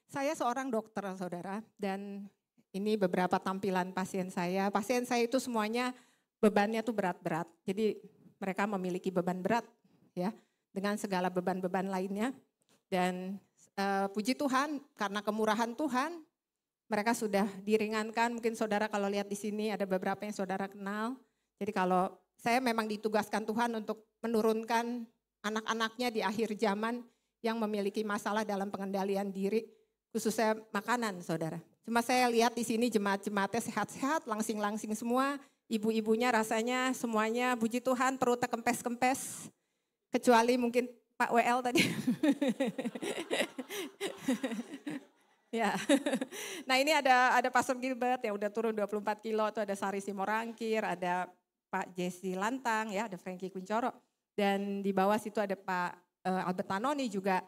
Saya seorang dokter, saudara, dan ini beberapa tampilan pasien saya. Pasien saya itu semuanya bebannya tuh berat-berat. Jadi mereka memiliki beban berat, ya, dengan segala beban-beban lainnya. Dan puji Tuhan, karena kemurahan Tuhan, mereka sudah diringankan. Mungkin saudara kalau lihat di sini ada beberapa yang saudara kenal. Jadi kalau saya memang ditugaskan Tuhan untuk menurunkan anak-anaknya di akhir zaman yang memiliki masalah dalam pengendalian diri, khususnya makanan, saudara. Cuma saya lihat di sini jemaat-jemaatnya sehat-sehat, langsing-langsing semua. Ibu-ibunya rasanya semuanya, puji Tuhan, perutnya kempes-kempes. Kecuali mungkin Pak WL tadi. Ya. Nah ini ada Pastor Gilbert yang udah turun 24 kilo, tuh ada Sari Simorangkir, ada Pak Jesse Lantang, ya, ada Frankie Kuncoro. Dan di bawah situ ada Pak Albert Tanoni juga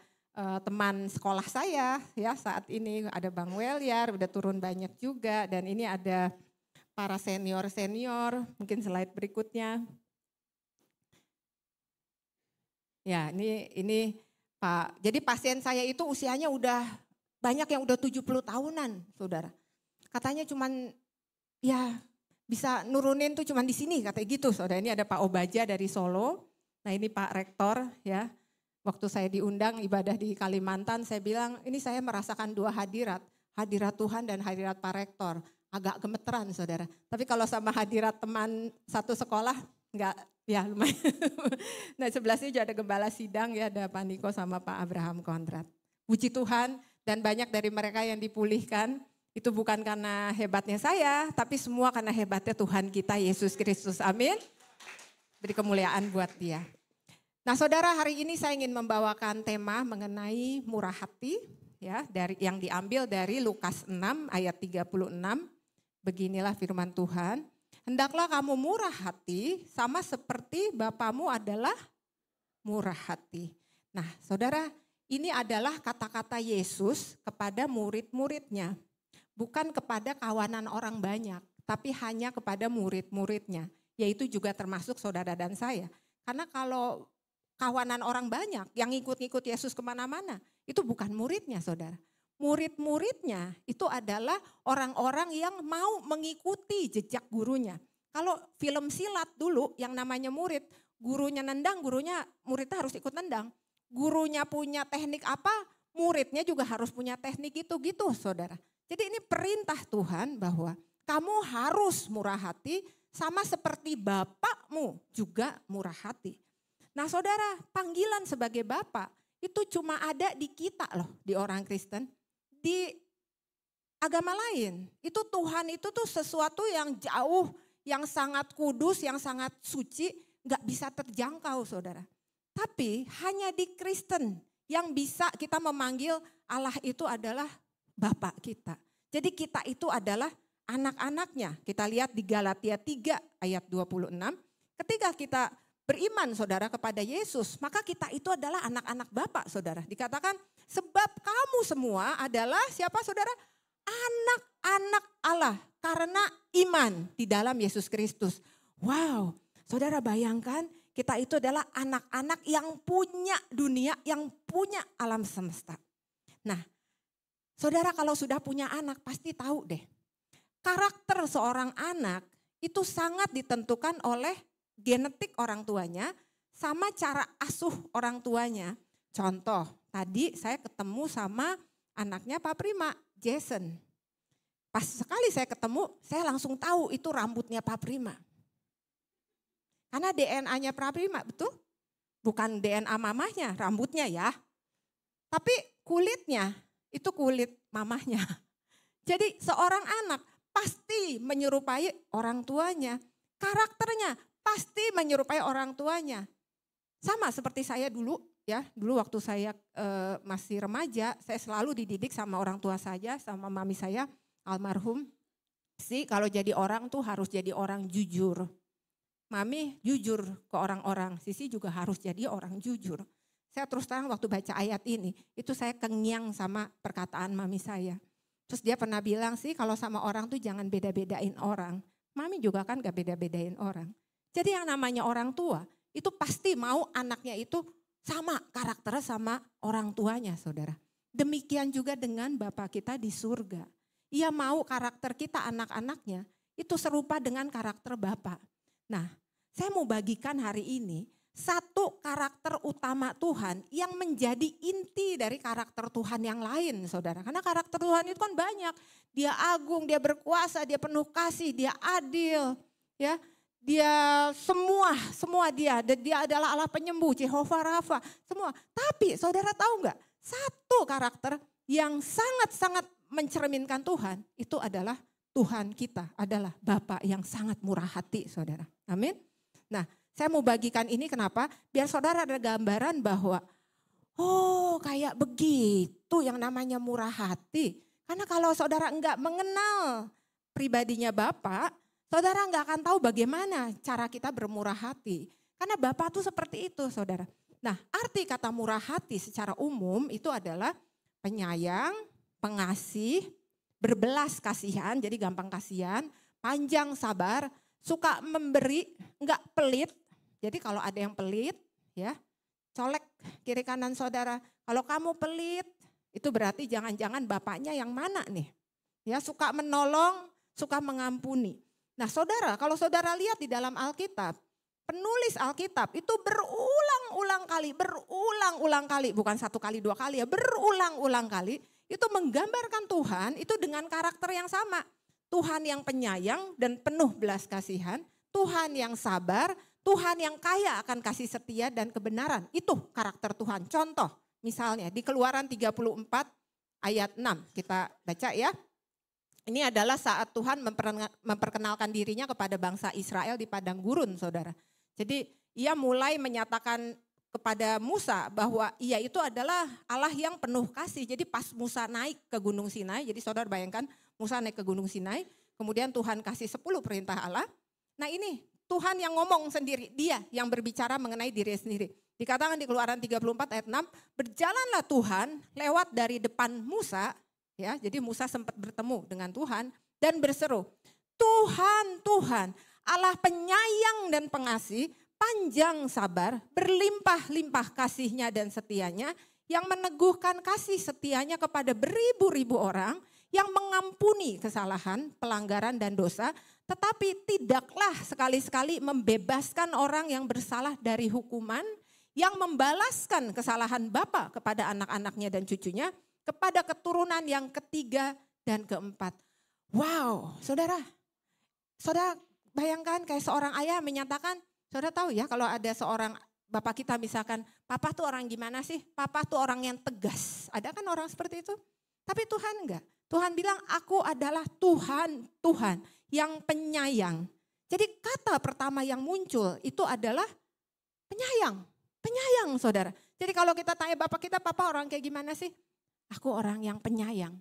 teman sekolah saya, ya, saat ini ada Bang Welyar, udah turun banyak juga. Dan ini ada para senior-senior, mungkin slide berikutnya. Ya, ini Pak. Jadi pasien saya itu usianya udah banyak yang udah 70 tahunan, saudara. Katanya cuman ya bisa nurunin tuh cuman di sini, katanya gitu, saudara. Ini ada Pak Obaja dari Solo. Nah ini Pak Rektor, ya. Waktu saya diundang ibadah di Kalimantan, saya bilang ini saya merasakan dua hadirat. Hadirat Tuhan dan hadirat Pak Rektor. Agak gemeteran, saudara. Tapi kalau sama hadirat teman satu sekolah, enggak, ya lumayan. Nah sebelah sini juga ada Gembala Sidang, ya, ada Pak Niko sama Pak Abraham Kontrat. Puji Tuhan, dan banyak dari mereka yang dipulihkan, itu bukan karena hebatnya saya, tapi semua karena hebatnya Tuhan kita Yesus Kristus. Amin. Beri kemuliaan buat Dia. Nah, saudara, hari ini saya ingin membawakan tema mengenai murah hati, ya, dari yang diambil dari Lukas 6 ayat 36. Beginilah firman Tuhan. Hendaklah kamu murah hati sama seperti Bapamu adalah murah hati. Nah, saudara, ini adalah kata-kata Yesus kepada murid-muridnya. Bukan kepada kawanan orang banyak, tapi hanya kepada murid-muridnya. Yaitu juga termasuk saudara dan saya. Karena kalau kawanan orang banyak yang ngikut-ngikut Yesus kemana-mana, itu bukan muridnya, saudara. Murid-muridnya itu adalah orang-orang yang mau mengikuti jejak gurunya. Kalau film silat dulu yang namanya murid, gurunya nendang, muridnya harus ikut nendang. Gurunya punya teknik apa, muridnya juga harus punya teknik itu, gitu, saudara. Jadi ini perintah Tuhan bahwa kamu harus murah hati sama seperti Bapakmu juga murah hati. Nah, saudara, panggilan sebagai Bapak itu cuma ada di kita loh, di orang Kristen. Di agama lain, itu Tuhan itu tuh sesuatu yang jauh, yang sangat kudus, yang sangat suci, gak bisa terjangkau, saudara. Tapi hanya di Kristen yang bisa kita memanggil Allah itu adalah Bapak kita. Jadi kita itu adalah anak-anaknya. Kita lihat di Galatia 3 ayat 26. Ketika kita beriman, saudara, kepada Yesus, maka kita itu adalah anak-anak Bapak, saudara. Dikatakan sebab kamu semua adalah siapa, saudara? Anak-anak Allah karena iman di dalam Yesus Kristus. Wow, saudara, bayangkan kita itu adalah anak-anak yang punya dunia, yang punya alam semesta. Nah, saudara, kalau sudah punya anak pasti tahu deh. Karakter seorang anak itu sangat ditentukan oleh genetik orang tuanya sama cara asuh orang tuanya. Contoh, tadi saya ketemu sama anaknya Pak Prima, Jason. Pas sekali saya ketemu, saya langsung tahu itu rambutnya Pak Prima. Karena DNA-nya Pak Prima, betul? Bukan DNA mamahnya, rambutnya ya. Tapi kulitnya, itu kulit mamahnya. Jadi seorang anak pasti menyerupai orang tuanya. Karakternya pasti menyerupai orang tuanya. Sama seperti saya dulu, ya. Dulu waktu saya masih remaja, saya selalu dididik sama orang tua saya, sama mami saya, almarhum. Kalau jadi orang tuh harus jadi orang jujur. Mami jujur ke orang-orang, Sisi juga harus jadi orang jujur. Saya terus terang waktu baca ayat ini, itu saya kengiang sama perkataan mami saya. Terus dia pernah bilang sih kalau sama orang tuh jangan beda-bedain orang. Mami juga kan gak beda-bedain orang. Jadi yang namanya orang tua, itu pasti mau anaknya itu sama karakternya sama orang tuanya, saudara. Demikian juga dengan Bapa kita di surga. Ia mau karakter kita anak-anaknya itu serupa dengan karakter Bapa. Nah, saya mau bagikan hari ini satu karakter utama Tuhan yang menjadi inti dari karakter Tuhan yang lain, saudara. Karena karakter Tuhan itu kan banyak. Dia agung, dia berkuasa, dia penuh kasih, dia adil. Ya, dia semua dia adalah Allah penyembuh, Jehovah Rafa, semua. Tapi saudara tahu nggak? Satu karakter yang sangat-sangat mencerminkan Tuhan itu adalah Tuhan kita, adalah Bapa yang sangat murah hati, saudara. Amin. Nah, saya mau bagikan ini kenapa? Biar saudara ada gambaran bahwa oh kayak begitu yang namanya murah hati. Karena kalau saudara enggak mengenal pribadinya Bapa, saudara enggak akan tahu bagaimana cara kita bermurah hati. Karena Bapa itu seperti itu, saudara. Nah, arti kata murah hati secara umum itu adalah penyayang, pengasih, berbelas kasihan, jadi gampang kasihan, panjang sabar, suka memberi, enggak pelit. Jadi kalau ada yang pelit, ya colek kiri kanan saudara. Kalau kamu pelit, itu berarti jangan-jangan bapaknya yang mana nih? Ya suka menolong, suka mengampuni. Nah saudara, kalau saudara lihat di dalam Alkitab, penulis Alkitab itu berulang-ulang kali, bukan satu kali, dua kali ya, berulang-ulang kali, itu menggambarkan Tuhan itu dengan karakter yang sama. Tuhan yang penyayang dan penuh belas kasihan, Tuhan yang sabar, Tuhan yang kaya akan kasih setia dan kebenaran. Itu karakter Tuhan. Contoh misalnya di Keluaran 34 ayat 6 kita baca ya. Ini adalah saat Tuhan memperkenalkan dirinya kepada bangsa Israel di padang gurun, saudara. Jadi ia mulai menyatakan kepada Musa bahwa ia itu adalah Allah yang penuh kasih. Jadi pas Musa naik ke Gunung Sinai, jadi saudara bayangkan Musa naik ke Gunung Sinai, kemudian Tuhan kasih 10 perintah Allah. Nah ini Tuhan yang ngomong sendiri, dia yang berbicara mengenai diri sendiri. Dikatakan di Keluaran 34 ayat 6, berjalanlah Tuhan lewat dari depan Musa, ya, jadi Musa sempat bertemu dengan Tuhan dan berseru, Tuhan, Tuhan, Allah penyayang dan pengasih, panjang sabar, berlimpah-limpah kasihnya dan setianya, yang meneguhkan kasih setianya kepada beribu-ribu orang, yang mengampuni kesalahan, pelanggaran dan dosa, tetapi tidaklah sekali-sekali membebaskan orang yang bersalah dari hukuman, yang membalaskan kesalahan Bapa kepada anak-anaknya dan cucunya, kepada keturunan yang ketiga dan keempat. Wow, saudara bayangkan kayak seorang ayah menyatakan, saudara tahu ya kalau ada seorang bapak kita misalkan, papa tuh orang gimana sih? Papa tuh orang yang tegas. Ada kan orang seperti itu? Tapi Tuhan enggak. Tuhan bilang aku adalah Tuhan yang penyayang. Jadi kata pertama yang muncul itu adalah penyayang. Penyayang saudara. Jadi kalau kita tanya bapak kita, papa orang kayak gimana sih? Aku orang yang penyayang.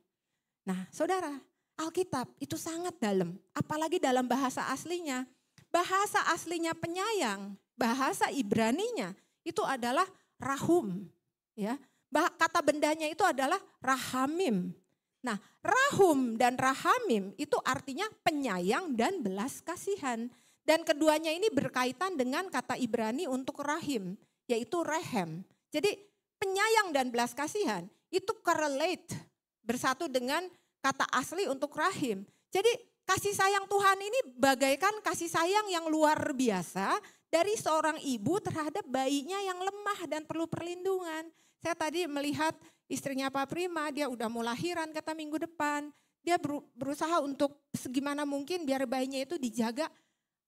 Nah saudara, Alkitab itu sangat dalam. Apalagi dalam bahasa aslinya. Bahasa aslinya penyayang, bahasa Ibraninya itu adalah rahum. Ya, kata bendanya itu adalah rahamim. Nah, rahum dan rahamim itu artinya penyayang dan belas kasihan. Dan keduanya ini berkaitan dengan kata Ibrani untuk rahim, yaitu rehem. Jadi penyayang dan belas kasihan itu correlate, bersatu dengan kata asli untuk rahim. Jadi kasih sayang Tuhan ini bagaikan kasih sayang yang luar biasa dari seorang ibu terhadap bayinya yang lemah dan perlu perlindungan. Saya tadi melihat istrinya Pak Prima, dia udah mau lahiran kata minggu depan. Dia berusaha untuk segimana mungkin biar bayinya itu dijaga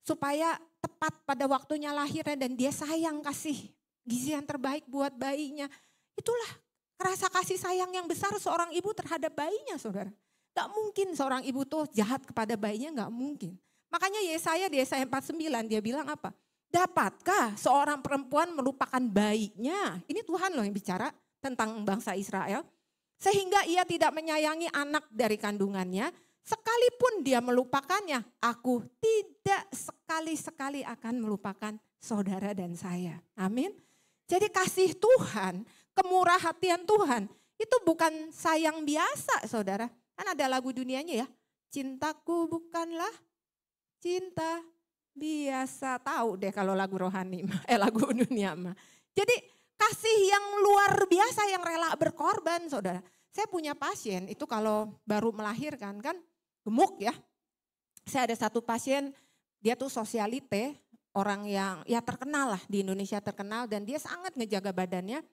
supaya tepat pada waktunya lahirnya dan dia sayang kasih gizi yang terbaik buat bayinya. Itulah rasa kasih sayang yang besar seorang ibu terhadap bayinya, saudara. Gak mungkin seorang ibu tuh jahat kepada bayinya, gak mungkin. Makanya Yesaya di Yesaya 49 dia bilang apa? Dapatkah seorang perempuan melupakan bayinya? Ini Tuhan loh yang bicara tentang bangsa Israel. Sehingga ia tidak menyayangi anak dari kandungannya. Sekalipun dia melupakannya, aku tidak sekali-sekali akan melupakan saudara dan saya. Amin. Jadi kasih Tuhan, kemurah hatian Tuhan, itu bukan sayang biasa saudara. Kan ada lagu dunianya ya, cintaku bukanlah cinta biasa. Tahu deh kalau lagu rohani, lagu dunia mah. Jadi kasih yang luar biasa yang rela berkorban, saudara. Saya punya pasien itu kalau baru melahirkan kan gemuk ya. Saya ada satu pasien, dia tuh sosialite, orang yang ya terkenal lah di Indonesia terkenal dan dia sangat ngejaga badannya.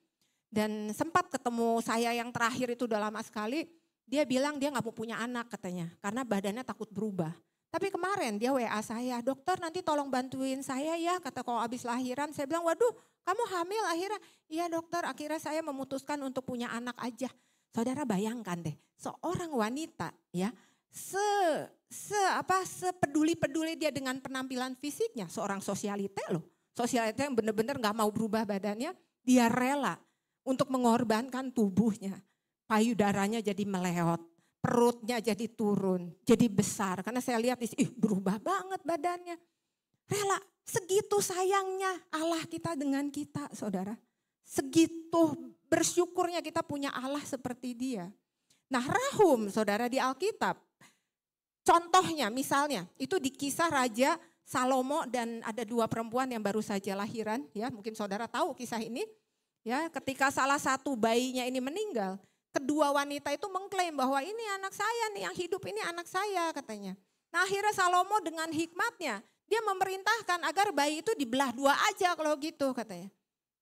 Dan sempat ketemu saya yang terakhir itu udah lama sekali, dia bilang dia gak mau punya anak katanya karena badannya takut berubah. Tapi kemarin dia WA saya, dokter nanti tolong bantuin saya ya, kata kalau habis lahiran. Saya bilang, waduh kamu hamil akhirnya. Iya dokter, akhirnya saya memutuskan untuk punya anak aja. Saudara bayangkan deh, seorang wanita ya, sepeduli-peduli dia dengan penampilan fisiknya, seorang sosialite loh. Sosialite yang benar-benar gak mau berubah badannya, dia rela untuk mengorbankan tubuhnya. Payudaranya jadi meleot. Perutnya jadi turun, jadi besar. Karena saya lihat, berubah banget badannya. Rela, segitu sayangnya Allah kita dengan kita, saudara. Segitu bersyukurnya kita punya Allah seperti dia. Nah Rahum, saudara, di Alkitab, contohnya misalnya, itu di kisah Raja Salomo dan ada 2 perempuan yang baru saja lahiran. Ya, mungkin saudara tahu kisah ini. Ya, ketika salah satu bayinya ini meninggal, kedua wanita itu mengklaim bahwa ini anak saya nih, yang hidup ini anak saya katanya. Nah akhirnya Salomo dengan hikmatnya, dia memerintahkan agar bayi itu dibelah 2 aja kalau gitu katanya.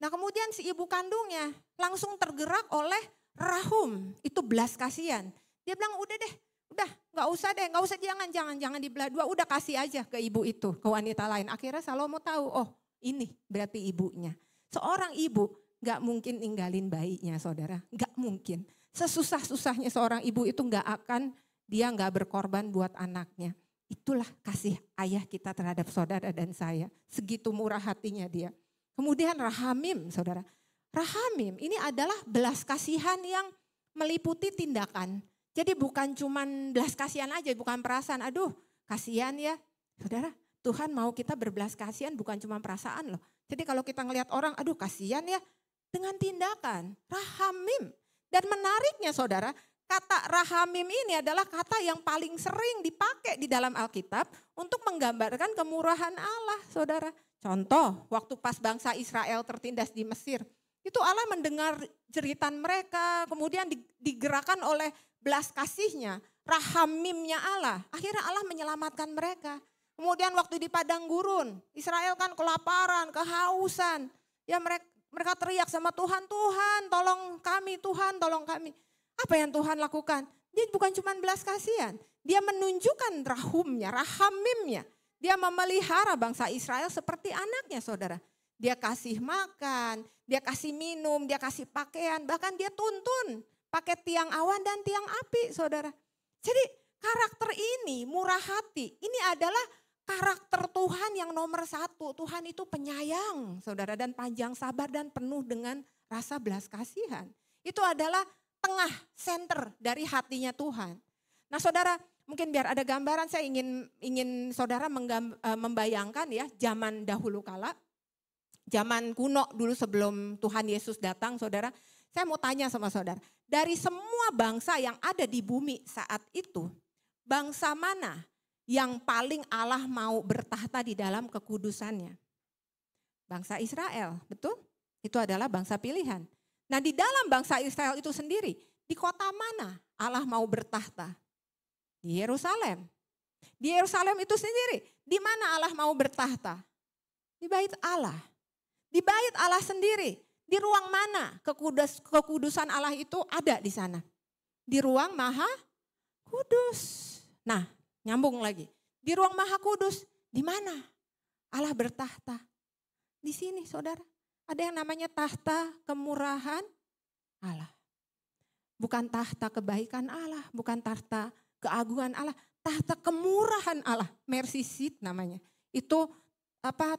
Nah kemudian si ibu kandungnya langsung tergerak oleh Rahum, itu belas kasihan. Dia bilang udah deh, udah gak usah jangan dibelah 2, udah kasih aja ke ibu itu, ke wanita lain. Akhirnya Salomo tahu, oh ini berarti ibunya. Seorang ibu gak mungkin ninggalin bayinya saudara, gak mungkin. Sesusah-susahnya seorang ibu itu dia gak berkorban buat anaknya. Itulah kasih ayah kita terhadap saudara dan saya. Segitu murah hatinya dia. Kemudian Rahamim, saudara. Rahamim ini adalah belas kasihan yang meliputi tindakan. Jadi bukan cuman belas kasihan aja, bukan perasaan. Aduh kasihan ya. Saudara, Tuhan mau kita berbelas kasihan bukan cuma perasaan loh. Jadi kalau kita ngelihat orang, aduh kasihan ya. Dengan tindakan, Rahamim. Dan menariknya saudara, kata Rahamim ini adalah kata yang paling sering dipakai di dalam Alkitab untuk menggambarkan kemurahan Allah saudara. Contoh, waktu pas bangsa Israel tertindas di Mesir, itu Allah mendengar jeritan mereka, kemudian digerakkan oleh belas kasihnya, Rahamimnya Allah. Akhirnya Allah menyelamatkan mereka. Kemudian waktu di padang gurun, Israel kan kelaparan, kehausan. Ya mereka teriak sama Tuhan, Tuhan tolong kami, Tuhan tolong kami. Apa yang Tuhan lakukan? Dia bukan cuma belas kasihan, dia menunjukkan rahumnya, rahamimnya. Dia memelihara bangsa Israel seperti anaknya saudara. Dia kasih makan, dia kasih minum, dia kasih pakaian, bahkan dia tuntun pakai tiang awan dan tiang api saudara. Jadi karakter ini murah hati, ini adalah karakter Tuhan yang nomor 1. Tuhan itu penyayang saudara dan panjang sabar dan penuh dengan rasa belas kasihan. Itu adalah tengah center dari hatinya Tuhan. Nah saudara, mungkin biar ada gambaran saya ingin saudara membayangkan ya zaman dahulu kala. Zaman kuno dulu sebelum Tuhan Yesus datang saudara. Saya mau tanya sama saudara, dari semua bangsa yang ada di bumi saat itu, bangsa mana yang paling Allah mau bertahta di dalam kekudusannya? Bangsa Israel, betul? Itu adalah bangsa pilihan. Nah di dalam bangsa Israel itu sendiri, di kota mana Allah mau bertahta? Di Yerusalem. Di Yerusalem itu sendiri, di mana Allah mau bertahta? Di bait Allah. Di bait Allah sendiri, di ruang mana kekudusan Allah itu ada di sana? Di ruang Maha Kudus. Nah, nyambung lagi. Di ruang Maha Kudus, di mana Allah bertahta? Di sini saudara. Ada yang namanya tahta kemurahan Allah. Bukan tahta kebaikan Allah, bukan tahta keagungan Allah, tahta kemurahan Allah, mercy seat namanya. Itu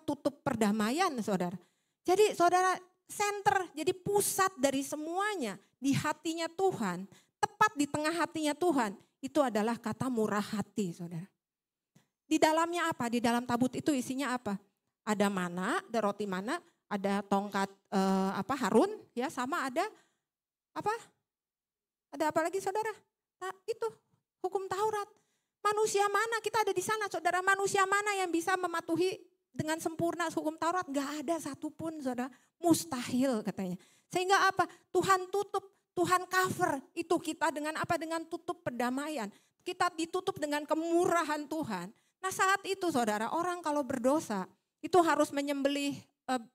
tutup perdamaian saudara. Jadi saudara, center, jadi pusat dari semuanya di hatinya Tuhan, tepat di tengah hatinya Tuhan, itu adalah kata murah hati saudara. Di dalamnya apa? Di dalam tabut itu isinya apa? Ada mana, ada roti mana, ada tongkat Harun, ya sama ada apa? Ada apa lagi saudara? Nah, itu hukum Taurat. Manusia mana kita ada di sana saudara? Manusia mana yang bisa mematuhi dengan sempurna hukum Taurat? Gak ada satupun, saudara. Mustahil katanya. Sehingga apa? Tuhan tutup, Tuhan cover itu kita dengan apa? Dengan tutup perdamaian. Kita ditutup dengan kemurahan Tuhan. Nah saat itu saudara, orang kalau berdosa itu harus menyembelih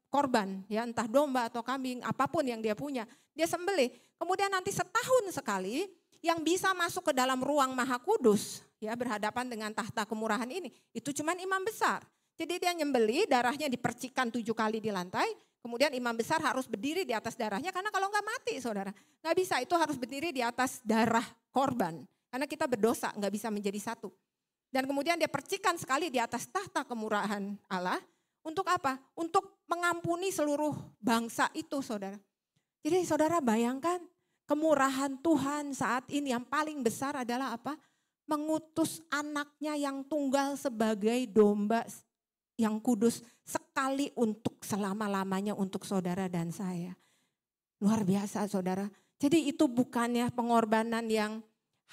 korban, ya entah domba atau kambing, apapun yang dia punya. Dia sembelih. Kemudian nanti setahun sekali yang bisa masuk ke dalam ruang Maha Kudus, ya berhadapan dengan tahta kemurahan ini, itu cuman imam besar. Jadi dia nyembeli, darahnya dipercikan 7 kali di lantai, kemudian imam besar harus berdiri di atas darahnya, karena kalau enggak mati saudara. Enggak bisa, itu harus berdiri di atas darah korban. Karena kita berdosa, enggak bisa menjadi satu. Dan kemudian dia percikan sekali di atas tahta kemurahan Allah, untuk apa? Untuk mengampuni seluruh bangsa itu saudara. Jadi saudara bayangkan, kemurahan Tuhan saat ini yang paling besar adalah apa? Mengutus anaknya yang tunggal sebagai domba yang kudus sekali untuk selama-lamanya untuk saudara dan saya. Luar biasa saudara. Jadi itu bukannya pengorbanan yang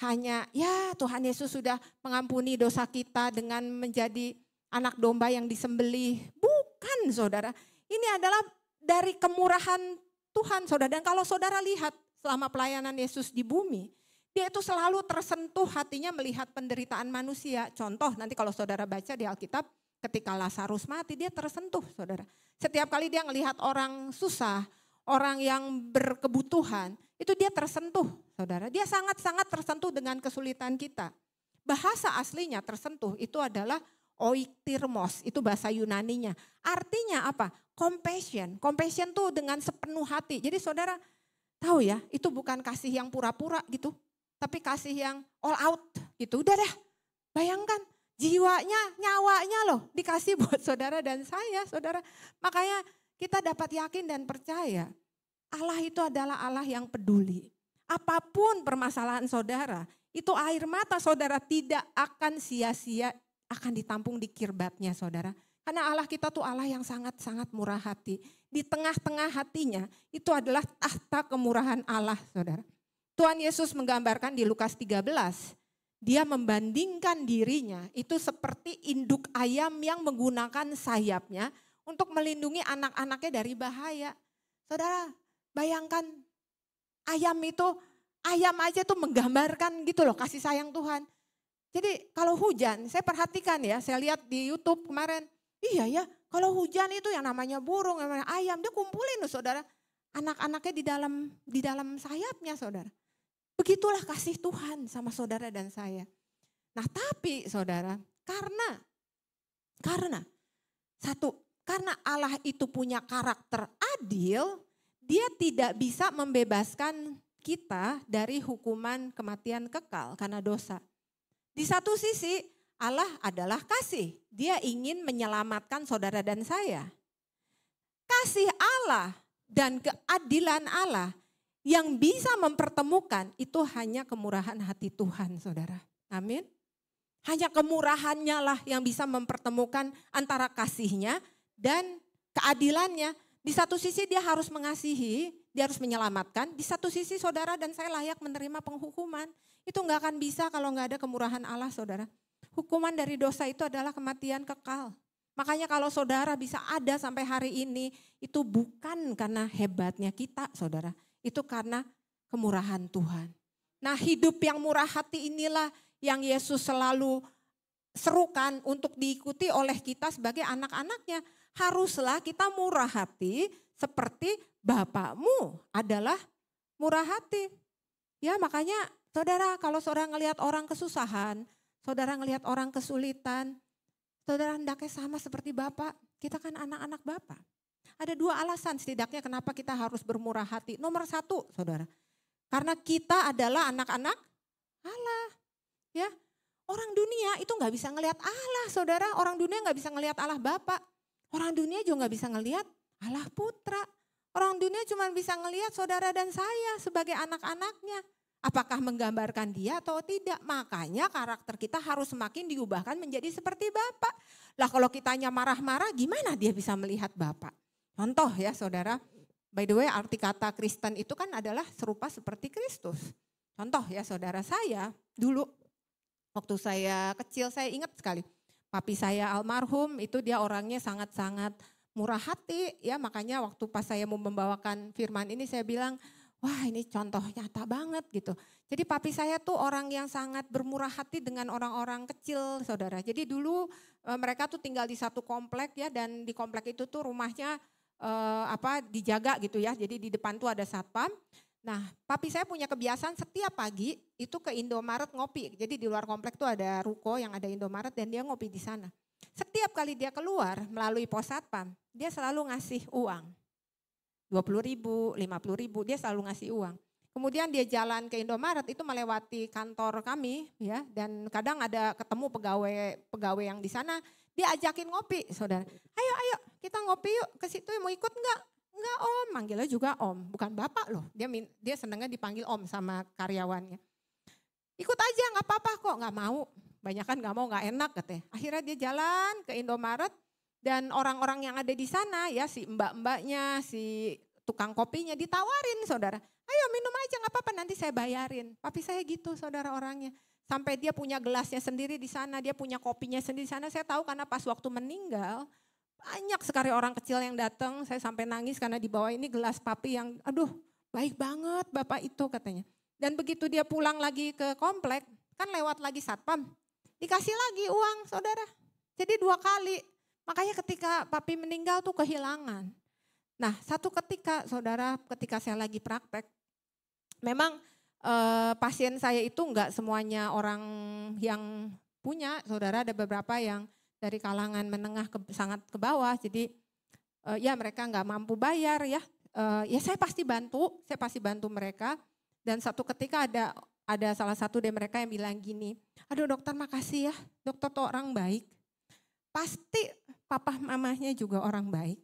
hanya ya Tuhan Yesus sudah mengampuni dosa kita dengan menjadi anak domba yang disembelih. Bukan saudara. Ini adalah dari kemurahan Tuhan saudara. Dan kalau saudara lihat selama pelayanan Yesus di bumi, dia itu selalu tersentuh hatinya melihat penderitaan manusia. Contoh nanti kalau saudara baca di Alkitab, ketika Lazarus mati dia tersentuh saudara. Setiap kali dia melihat orang susah, orang yang berkebutuhan, itu dia tersentuh saudara. Dia sangat-sangat tersentuh dengan kesulitan kita. Bahasa aslinya tersentuh itu adalah oiktirmos, itu bahasa Yunaninya. Artinya apa? Compassion. Compassion tuh dengan sepenuh hati. Jadi saudara tahu ya, itu bukan kasih yang pura-pura gitu. Tapi kasih yang all out gitu. Udah deh, bayangkan jiwanya, nyawanya loh dikasih buat saudara dan saya saudara. Makanya kita dapat yakin dan percaya Allah itu adalah Allah yang peduli. Apapun permasalahan saudara, itu air mata saudara tidak akan sia-sia, akan ditampung di kirbatnya saudara. Karena Allah kita tuh Allah yang sangat-sangat murah hati. Di tengah-tengah hatinya itu adalah tahta kemurahan Allah saudara. Tuhan Yesus menggambarkan di Lukas 13, dia membandingkan dirinya itu seperti induk ayam yang menggunakan sayapnya untuk melindungi anak-anaknya dari bahaya. Saudara bayangkan ayam aja tuh menggambarkan gitu loh kasih sayang Tuhan. Jadi kalau hujan, saya perhatikan ya, saya lihat di YouTube kemarin, iya ya, kalau hujan itu yang namanya burung, yang namanya ayam, dia kumpulin loh saudara. Anak-anaknya di dalam sayapnya saudara. Begitulah kasih Tuhan sama saudara dan saya. Nah tapi saudara, karena Allah itu punya karakter adil, dia tidak bisa membebaskan kita dari hukuman kematian kekal karena dosa. Di satu sisi Allah adalah kasih. Dia ingin menyelamatkan saudara dan saya. Kasih Allah dan keadilan Allah yang bisa mempertemukan itu hanya kemurahan hati Tuhan saudara. Amin. Hanya kemurahannya lah yang bisa mempertemukan antara kasihnya dan keadilannya. Di satu sisi dia harus mengasihi, dia harus menyelamatkan. Di satu sisi saudara dan saya layak menerima penghukuman. Itu gak akan bisa kalau gak ada kemurahan Allah saudara. Hukuman dari dosa itu adalah kematian kekal. Makanya kalau saudara bisa ada sampai hari ini, itu bukan karena hebatnya kita saudara. Itu karena kemurahan Tuhan. Nah hidup yang murah hati inilah yang Yesus selalu serukan untuk diikuti oleh kita sebagai anak-anaknya. Haruslah kita murah hati seperti Bapakmu adalah murah hati. Ya makanya saudara kalau saudara ngelihat orang kesusahan, saudara ngelihat orang kesulitan, saudara hendaknya sama seperti Bapak. Kita kan anak-anak Bapak. Ada 2 alasan setidaknya kenapa kita harus bermurah hati. Nomor 1 saudara, karena kita adalah anak-anak Allah. Ya, orang dunia itu nggak bisa ngelihat Allah saudara. Orang dunia nggak bisa ngelihat Allah Bapa. Orang dunia juga nggak bisa ngelihat Allah Putra. Orang dunia cuma bisa ngelihat saudara dan saya sebagai anak-anaknya. Apakah menggambarkan dia atau tidak. Makanya karakter kita harus semakin diubahkan menjadi seperti Bapa. Lah kalau kitanya marah-marah gimana dia bisa melihat Bapa. Contoh ya saudara, by the way arti kata Kristen itu kan adalah serupa seperti Kristus. Contoh ya saudara saya dulu waktu saya kecil saya ingat sekali. papi saya almarhum itu dia orangnya sangat-sangat murah hati ya, makanya waktu pas saya mau membawakan firman ini saya bilang, wah ini contoh nyata banget gitu. Jadi papi saya tuh orang yang sangat bermurah hati dengan orang-orang kecil, saudara. Jadi dulu mereka tuh tinggal di satu komplek ya, dan di komplek itu tuh rumahnya dijaga gitu ya. Jadi di depan tuh ada satpam. Nah, papi saya punya kebiasaan setiap pagi itu ke Indomaret ngopi. Jadi di luar komplek tuh ada ruko yang ada Indomaret dan dia ngopi di sana. Setiap kali dia keluar melalui pos satpam, dia selalu ngasih uang. 20.000, 50.000, dia selalu ngasih uang. Kemudian dia jalan ke Indomaret itu melewati kantor kami ya, dan kadang ada ketemu pegawai yang di sana, dia ajakin ngopi, saudara. Ayo kita ngopi yuk, ke situ mau ikut enggak? Enggak om, manggilnya juga om, bukan bapak loh. Dia senangnya dipanggil om sama karyawannya. Ikut aja nggak apa-apa kok, nggak mau. Banyak kan nggak mau, nggak enak katanya. Akhirnya dia jalan ke Indomaret dan orang-orang yang ada di sana ya, si mbak-mbaknya, si tukang kopinya ditawarin saudara. Ayo minum aja nggak apa-apa, nanti saya bayarin. Papi saya gitu saudara orangnya. Sampai dia punya gelasnya sendiri di sana, dia punya kopinya sendiri di sana. Saya tahu karena pas waktu meninggal banyak sekali orang kecil yang datang. Saya sampai nangis karena di bawah ini gelas papi yang aduh baik banget bapak itu katanya. Dan begitu dia pulang lagi ke komplek, kan lewat lagi satpam. Dikasih lagi uang saudara. Jadi 2 kali. Makanya ketika papi meninggal tuh kehilangan. Nah satu ketika saudara, ketika saya lagi praktek. Memang pasien saya itu enggak semuanya orang yang punya. Saudara, ada beberapa yang dari kalangan menengah sangat ke bawah. Jadi ya mereka enggak mampu bayar ya. Ya saya pasti bantu mereka. Dan satu ketika ada salah satu dari mereka yang bilang gini, aduh dokter makasih ya, dokter tuh orang baik. Pasti papa mamahnya juga orang baik.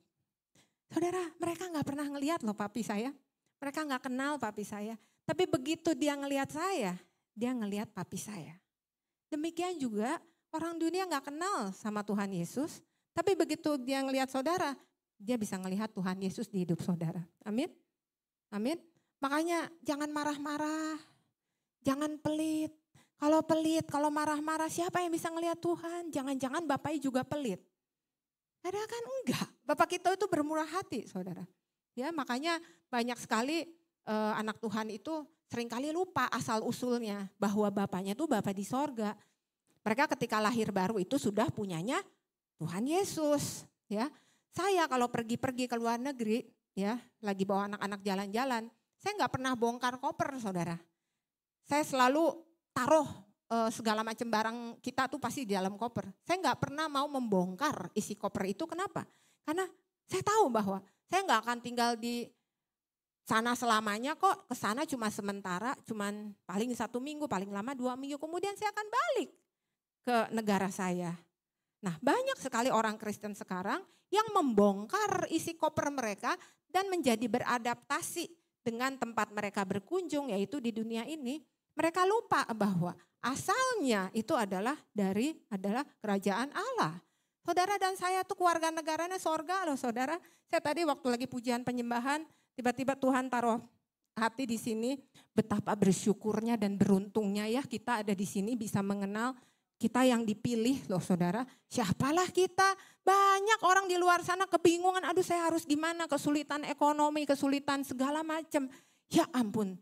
Saudara, mereka gak pernah ngelihat loh papi saya. Mereka gak kenal papi saya. Tapi begitu dia ngelihat saya, dia ngelihat papi saya. Demikian juga orang dunia gak kenal sama Tuhan Yesus. Tapi begitu dia ngelihat saudara, dia bisa ngelihat Tuhan Yesus di hidup saudara. Amin. Amin. Makanya jangan marah-marah. Jangan pelit. Kalau marah-marah siapa yang bisa ngelihat Tuhan? Jangan-jangan bapaknya juga pelit. Padahal kan enggak. Bapak kita itu bermurah hati saudara. Ya makanya banyak sekali anak Tuhan itu seringkali lupa asal usulnya. Bahwa bapaknya itu Bapa di sorga. Mereka ketika lahir baru itu sudah punyanya Tuhan Yesus. Ya, saya kalau pergi-pergi ke luar negeri ya, lagi bawa anak-anak jalan-jalan. Saya enggak pernah bongkar koper saudara. Saya selalu taruh segala macam barang kita tuh pasti di dalam koper. Saya nggak pernah mau membongkar isi koper itu, kenapa? Karena saya tahu bahwa saya nggak akan tinggal di sana selamanya kok, ke sana cuma sementara, cuman paling 1 minggu, paling lama 2 minggu, kemudian saya akan balik ke negara saya. Nah banyak sekali orang Kristen sekarang yang membongkar isi koper mereka dan menjadi beradaptasi dengan tempat mereka berkunjung yaitu di dunia ini. Mereka lupa bahwa asalnya itu adalah kerajaan Allah. Saudara dan saya tuh keluarga negaranya sorga loh saudara. Saya tadi waktu lagi pujian penyembahan, tiba-tiba Tuhan taruh hati di sini. Betapa bersyukurnya dan beruntungnya ya kita ada di sini bisa mengenal kita yang dipilih loh saudara. Siapalah kita, banyak orang di luar sana kebingungan, aduh saya harus gimana, kesulitan ekonomi, kesulitan segala macam. Ya ampun.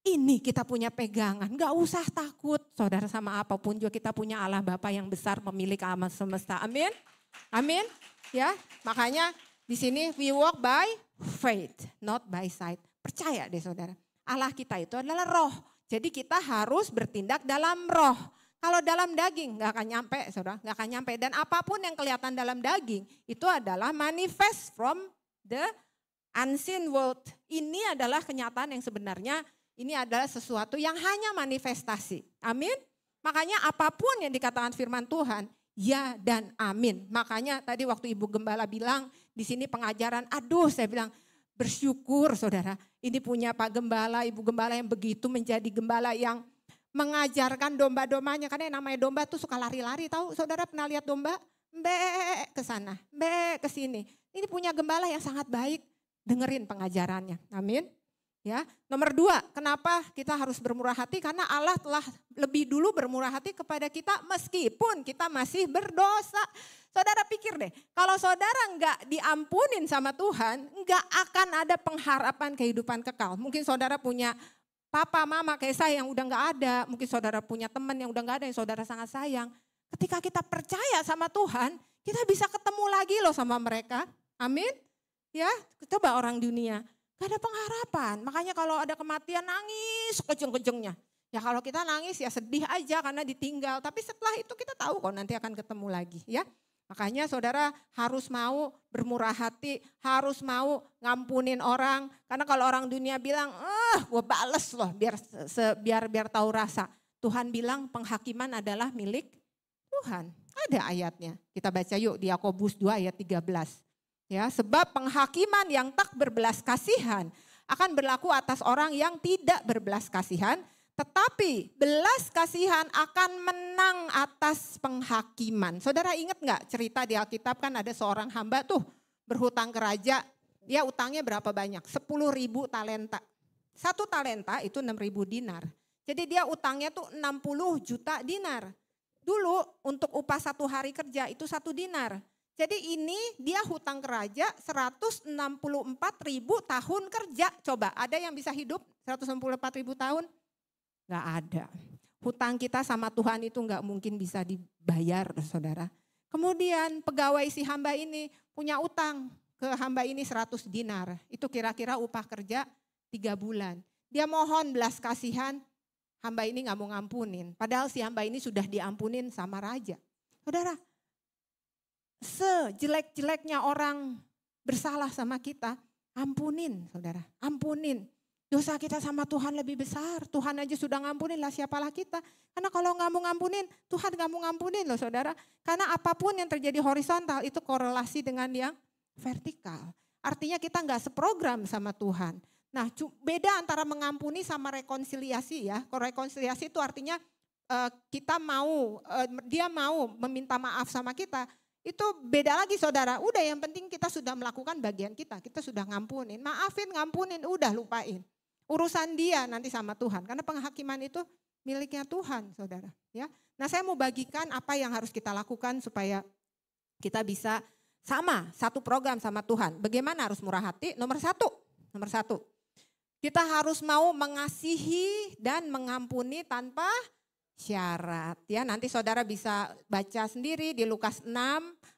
Ini kita punya pegangan, gak usah takut saudara sama apapun juga kita punya Allah Bapa yang besar pemilik alam semesta. Amin, amin. Ya, makanya di sini we walk by faith, not by sight. Percaya deh saudara, Allah kita itu adalah roh. Jadi kita harus bertindak dalam roh. Kalau dalam daging gak akan nyampe saudara, gak akan nyampe. Dan apapun yang kelihatan dalam daging itu adalah manifest from the unseen world. Ini adalah kenyataan yang sebenarnya. Ini adalah sesuatu yang hanya manifestasi. Amin. Makanya apapun yang dikatakan firman Tuhan, ya dan amin. Makanya tadi waktu Ibu Gembala bilang di sini pengajaran, aduh saya bilang bersyukur saudara. Ini punya Pak Gembala, Ibu Gembala yang begitu menjadi gembala yang mengajarkan domba-dombanya. Karena yang namanya domba tuh suka lari-lari, tahu saudara pernah lihat domba? Mbe ke sana, mbe ke sini. Ini punya gembala yang sangat baik, dengerin pengajarannya. Amin. Ya, nomor 2, kenapa kita harus bermurah hati? Karena Allah telah lebih dulu bermurah hati kepada kita meskipun kita masih berdosa. Saudara pikir deh, kalau saudara enggak diampunin sama Tuhan, enggak akan ada pengharapan kehidupan kekal. Mungkin saudara punya papa, mama kayak saya yang udah enggak ada. Mungkin saudara punya teman yang udah enggak ada yang saudara sangat sayang. Ketika kita percaya sama Tuhan, kita bisa ketemu lagi loh sama mereka. Amin. Ya, coba orang dunia. Gak ada pengharapan, makanya kalau ada kematian nangis kejeng-kejengnya. Ya kalau kita nangis ya sedih aja karena ditinggal, tapi setelah itu kita tahu kok nanti akan ketemu lagi ya. Makanya saudara harus mau bermurah hati, harus mau ngampunin orang. Karena kalau orang dunia bilang, gue bales loh biar tahu rasa. Tuhan bilang penghakiman adalah milik Tuhan. Ada ayatnya, kita baca yuk di Yakobus 2 ayat 13. Ya, sebab penghakiman yang tak berbelas kasihan akan berlaku atas orang yang tidak berbelas kasihan, tetapi belas kasihan akan menang atas penghakiman. Saudara ingat nggak cerita di Alkitab kan ada seorang hamba tuh berhutang ke raja, dia utangnya berapa banyak? 10.000 talenta. 1 talenta itu 6.000 dinar. Jadi dia utangnya tuh 60 juta dinar. Dulu untuk upah 1 hari kerja itu 1 dinar. Jadi ini dia hutang ke raja 164.000 tahun kerja. Coba ada yang bisa hidup 164.000 tahun? Gak ada. Hutang kita sama Tuhan itu gak mungkin bisa dibayar saudara. Kemudian pegawai si hamba ini punya utang ke hamba ini 100 dinar. Itu kira-kira upah kerja 3 bulan. Dia mohon belas kasihan, hamba ini gak mau ngampunin. Padahal si hamba ini sudah diampunin sama raja. Saudara, sejelek-jeleknya orang bersalah sama kita, ampunin saudara, ampunin. Dosa kita sama Tuhan lebih besar, Tuhan aja sudah ngampunin lah siapalah kita. Karena kalau nggak mau ngampunin, Tuhan nggak mau ngampunin loh saudara. Karena apapun yang terjadi horizontal itu korelasi dengan yang vertikal. Artinya kita nggak seprogram sama Tuhan. Nah beda antara mengampuni sama rekonsiliasi ya. Kalau rekonsiliasi itu artinya kita mau, dia mau meminta maaf sama kita. Itu beda lagi saudara, udah yang penting kita sudah melakukan bagian kita sudah ngampunin, maafin, ngampunin, udah lupain. Urusan dia nanti sama Tuhan, karena penghakiman itu miliknya Tuhan saudara. Ya. Nah saya mau bagikan apa yang harus kita lakukan supaya kita bisa sama, satu program sama Tuhan. Bagaimana harus murah hati? Nomor satu, kita harus mau mengasihi dan mengampuni tanpa syarat ya. Nanti saudara bisa baca sendiri di Lukas 6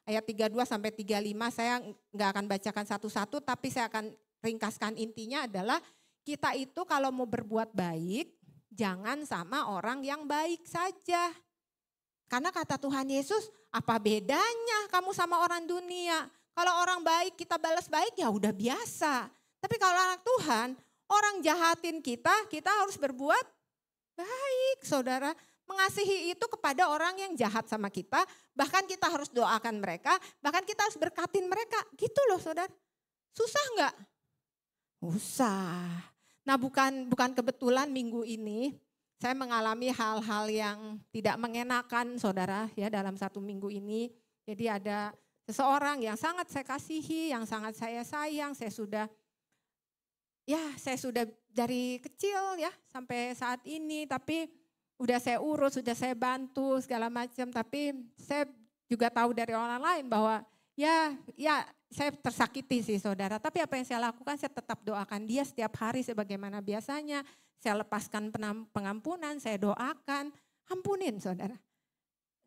ayat 32 sampai 35. Saya nggak akan bacakan satu-satu tapi saya akan ringkaskan intinya adalah kita itu kalau mau berbuat baik jangan sama orang yang baik saja. Karena kata Tuhan Yesus, apa bedanya kamu sama orang dunia? Kalau orang baik kita balas baik ya udah biasa. Tapi kalau anak Tuhan, orang jahatin kita harus berbuat baik saudara. Mengasihi itu kepada orang yang jahat sama kita, bahkan kita harus doakan mereka, bahkan kita harus berkatin mereka. Gitu loh saudara. Susah enggak? Susah. Nah bukan kebetulan minggu ini saya mengalami hal-hal yang tidak mengenakan saudara ya dalam 1 minggu ini. Jadi ada seseorang yang sangat saya kasihi, yang sangat saya sayang, saya sudah dari kecil ya sampai saat ini tapi udah saya urus, sudah saya bantu segala macam, tapi saya juga tahu dari orang lain bahwa ya saya tersakiti sih saudara. Tapi apa yang saya lakukan, saya tetap doakan dia setiap hari sebagaimana biasanya. Saya lepaskan pengampunan, saya doakan, ampunin saudara.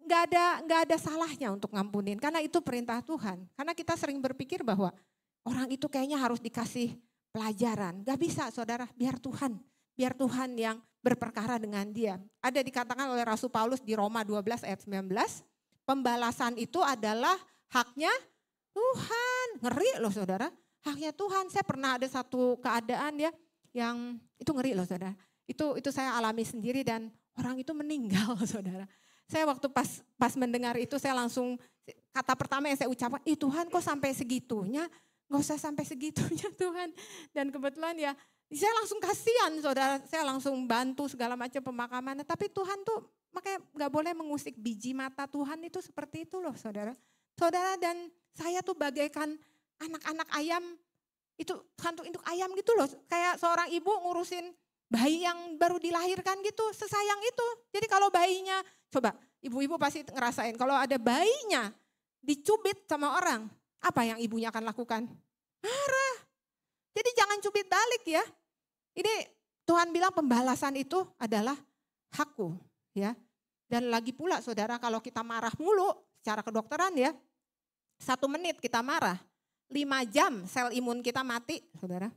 Nggak ada salahnya untuk ngampunin, karena itu perintah Tuhan. Karena kita sering berpikir bahwa orang itu kayaknya harus dikasih pelajaran. Gak bisa saudara, biar Tuhan yang berperkara dengan dia. Ada dikatakan oleh Rasul Paulus di Roma 12 ayat 19, pembalasan itu adalah haknya Tuhan. Ngeri loh saudara, haknya Tuhan. Saya pernah ada satu keadaan ya, yang itu ngeri loh saudara. Itu saya alami sendiri dan orang itu meninggal saudara. Saya waktu pas mendengar itu saya langsung, kata pertama yang saya ucapkan, Tuhan kok sampai segitunya? Gak usah sampai segitunya Tuhan. Dan kebetulan ya saya langsung kasihan saudara, saya langsung bantu segala macam pemakamannya. Tapi Tuhan tuh makanya gak boleh mengusik biji mata Tuhan itu seperti itu loh saudara. Saudara dan saya tuh bagaikan anak-anak ayam Itu kantung induk ayam gitu loh. Kayak seorang ibu ngurusin bayi yang baru dilahirkan gitu, sesayang itu. Jadi kalau bayinya, coba ibu-ibu pasti ngerasain kalau ada bayinya dicubit sama orang, apa yang ibunya akan lakukan? Marah. Jadi jangan cubit balik ya. Ini Tuhan bilang pembalasan itu adalah hakku ya. Dan lagi pula saudara, kalau kita marah mulu secara kedokteran ya, 1 menit kita marah, 5 jam sel imun kita mati saudara.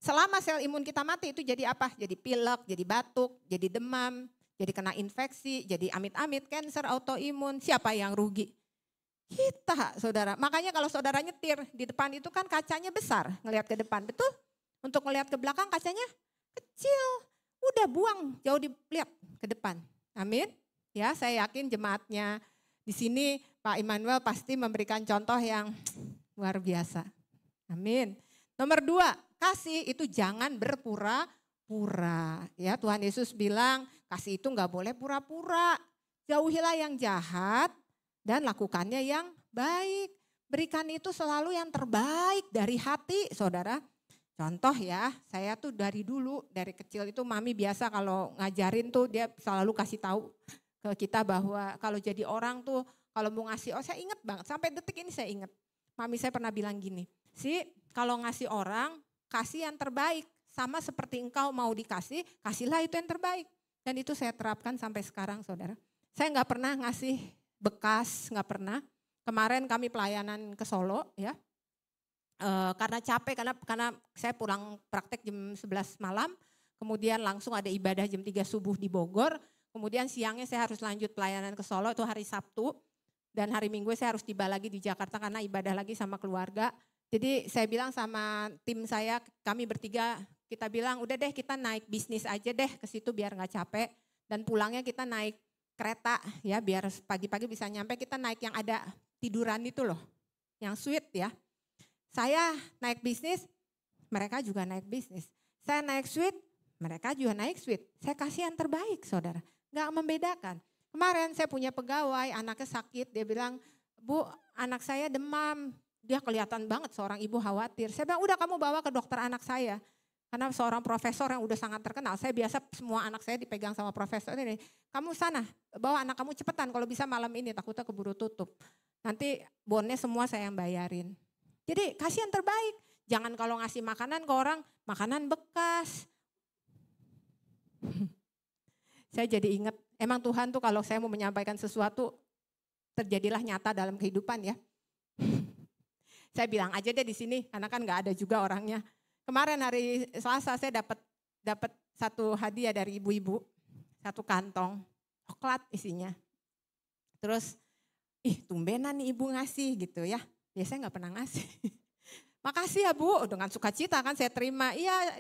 Selama sel imun kita mati itu jadi apa? Jadi pilek, jadi batuk, jadi demam, jadi kena infeksi, jadi amit-amit kanker autoimun. Siapa yang rugi? Kita saudara. Makanya kalau saudara nyetir di depan itu kan kacanya besar, ngelihat ke depan, betul? Untuk ngelihat ke belakang kacanya kecil. Udah buang, jauh dilihat ke depan. Amin. Ya, saya yakin jemaatnya di sini Pak Immanuel pasti memberikan contoh yang luar biasa. Amin. Nomor 2, kasih itu jangan berpura-pura. Ya, Tuhan Yesus bilang kasih itu enggak boleh pura-pura. Jauhilah yang jahat dan lakukannya yang baik. Berikan itu selalu yang terbaik dari hati, saudara. Contoh ya, saya tuh dari dulu, dari kecil itu mami biasa kalau ngajarin tuh dia selalu kasih tahu ke kita bahwa kalau jadi orang tuh kalau mau ngasih, saya ingat banget, sampai detik ini saya ingat. Mami saya pernah bilang gini, kalau ngasih orang, kasih yang terbaik. Sama seperti engkau mau dikasih, kasihlah itu yang terbaik. Dan itu saya terapkan sampai sekarang saudara. Saya gak pernah ngasih bekas, gak pernah. Kemarin kami pelayanan ke Solo ya. Karena capek, karena saya pulang praktek jam 11 malam. Kemudian langsung ada ibadah jam 3 subuh di Bogor. Kemudian siangnya saya harus lanjut pelayanan ke Solo, itu hari Sabtu. Dan hari Minggu saya harus tiba lagi di Jakarta karena ibadah lagi sama keluarga. Jadi saya bilang sama tim saya, kami bertiga, kita bilang udah deh kita naik bisnis aja deh ke situ biar gak capek. Dan pulangnya kita naik kereta ya biar pagi-pagi bisa nyampe, kita naik yang ada tiduran itu loh, yang suite ya. Saya naik bisnis, mereka juga naik bisnis. Saya naik suite, mereka juga naik suite. Saya kasih yang terbaik saudara, gak membedakan. Kemarin saya punya pegawai, anaknya sakit, dia bilang, Bu anak saya demam. Dia kelihatan banget seorang ibu khawatir. Saya bilang udah kamu bawa ke dokter anak saya. Karena seorang profesor yang udah sangat terkenal. Saya biasa semua anak saya dipegang sama profesor ini. Kamu sana, bawa anak kamu cepetan kalau bisa malam ini, takutnya keburu tutup. Nanti bonnya semua saya yang bayarin. Jadi kasih yang terbaik. Jangan kalau ngasih makanan ke orang, makanan bekas. Saya jadi ingat, emang Tuhan tuh kalau saya mau menyampaikan sesuatu, terjadilah nyata dalam kehidupan ya. Saya bilang aja deh di sini, karena kan gak ada juga orangnya. Kemarin hari Selasa saya dapat satu hadiah dari ibu-ibu, 1 kantong, coklat isinya. Terus, tumbenan nih ibu ngasih gitu ya. Biasanya gak pernah ngasih. Makasih ya Bu, dengan sukacita kan saya terima. Iya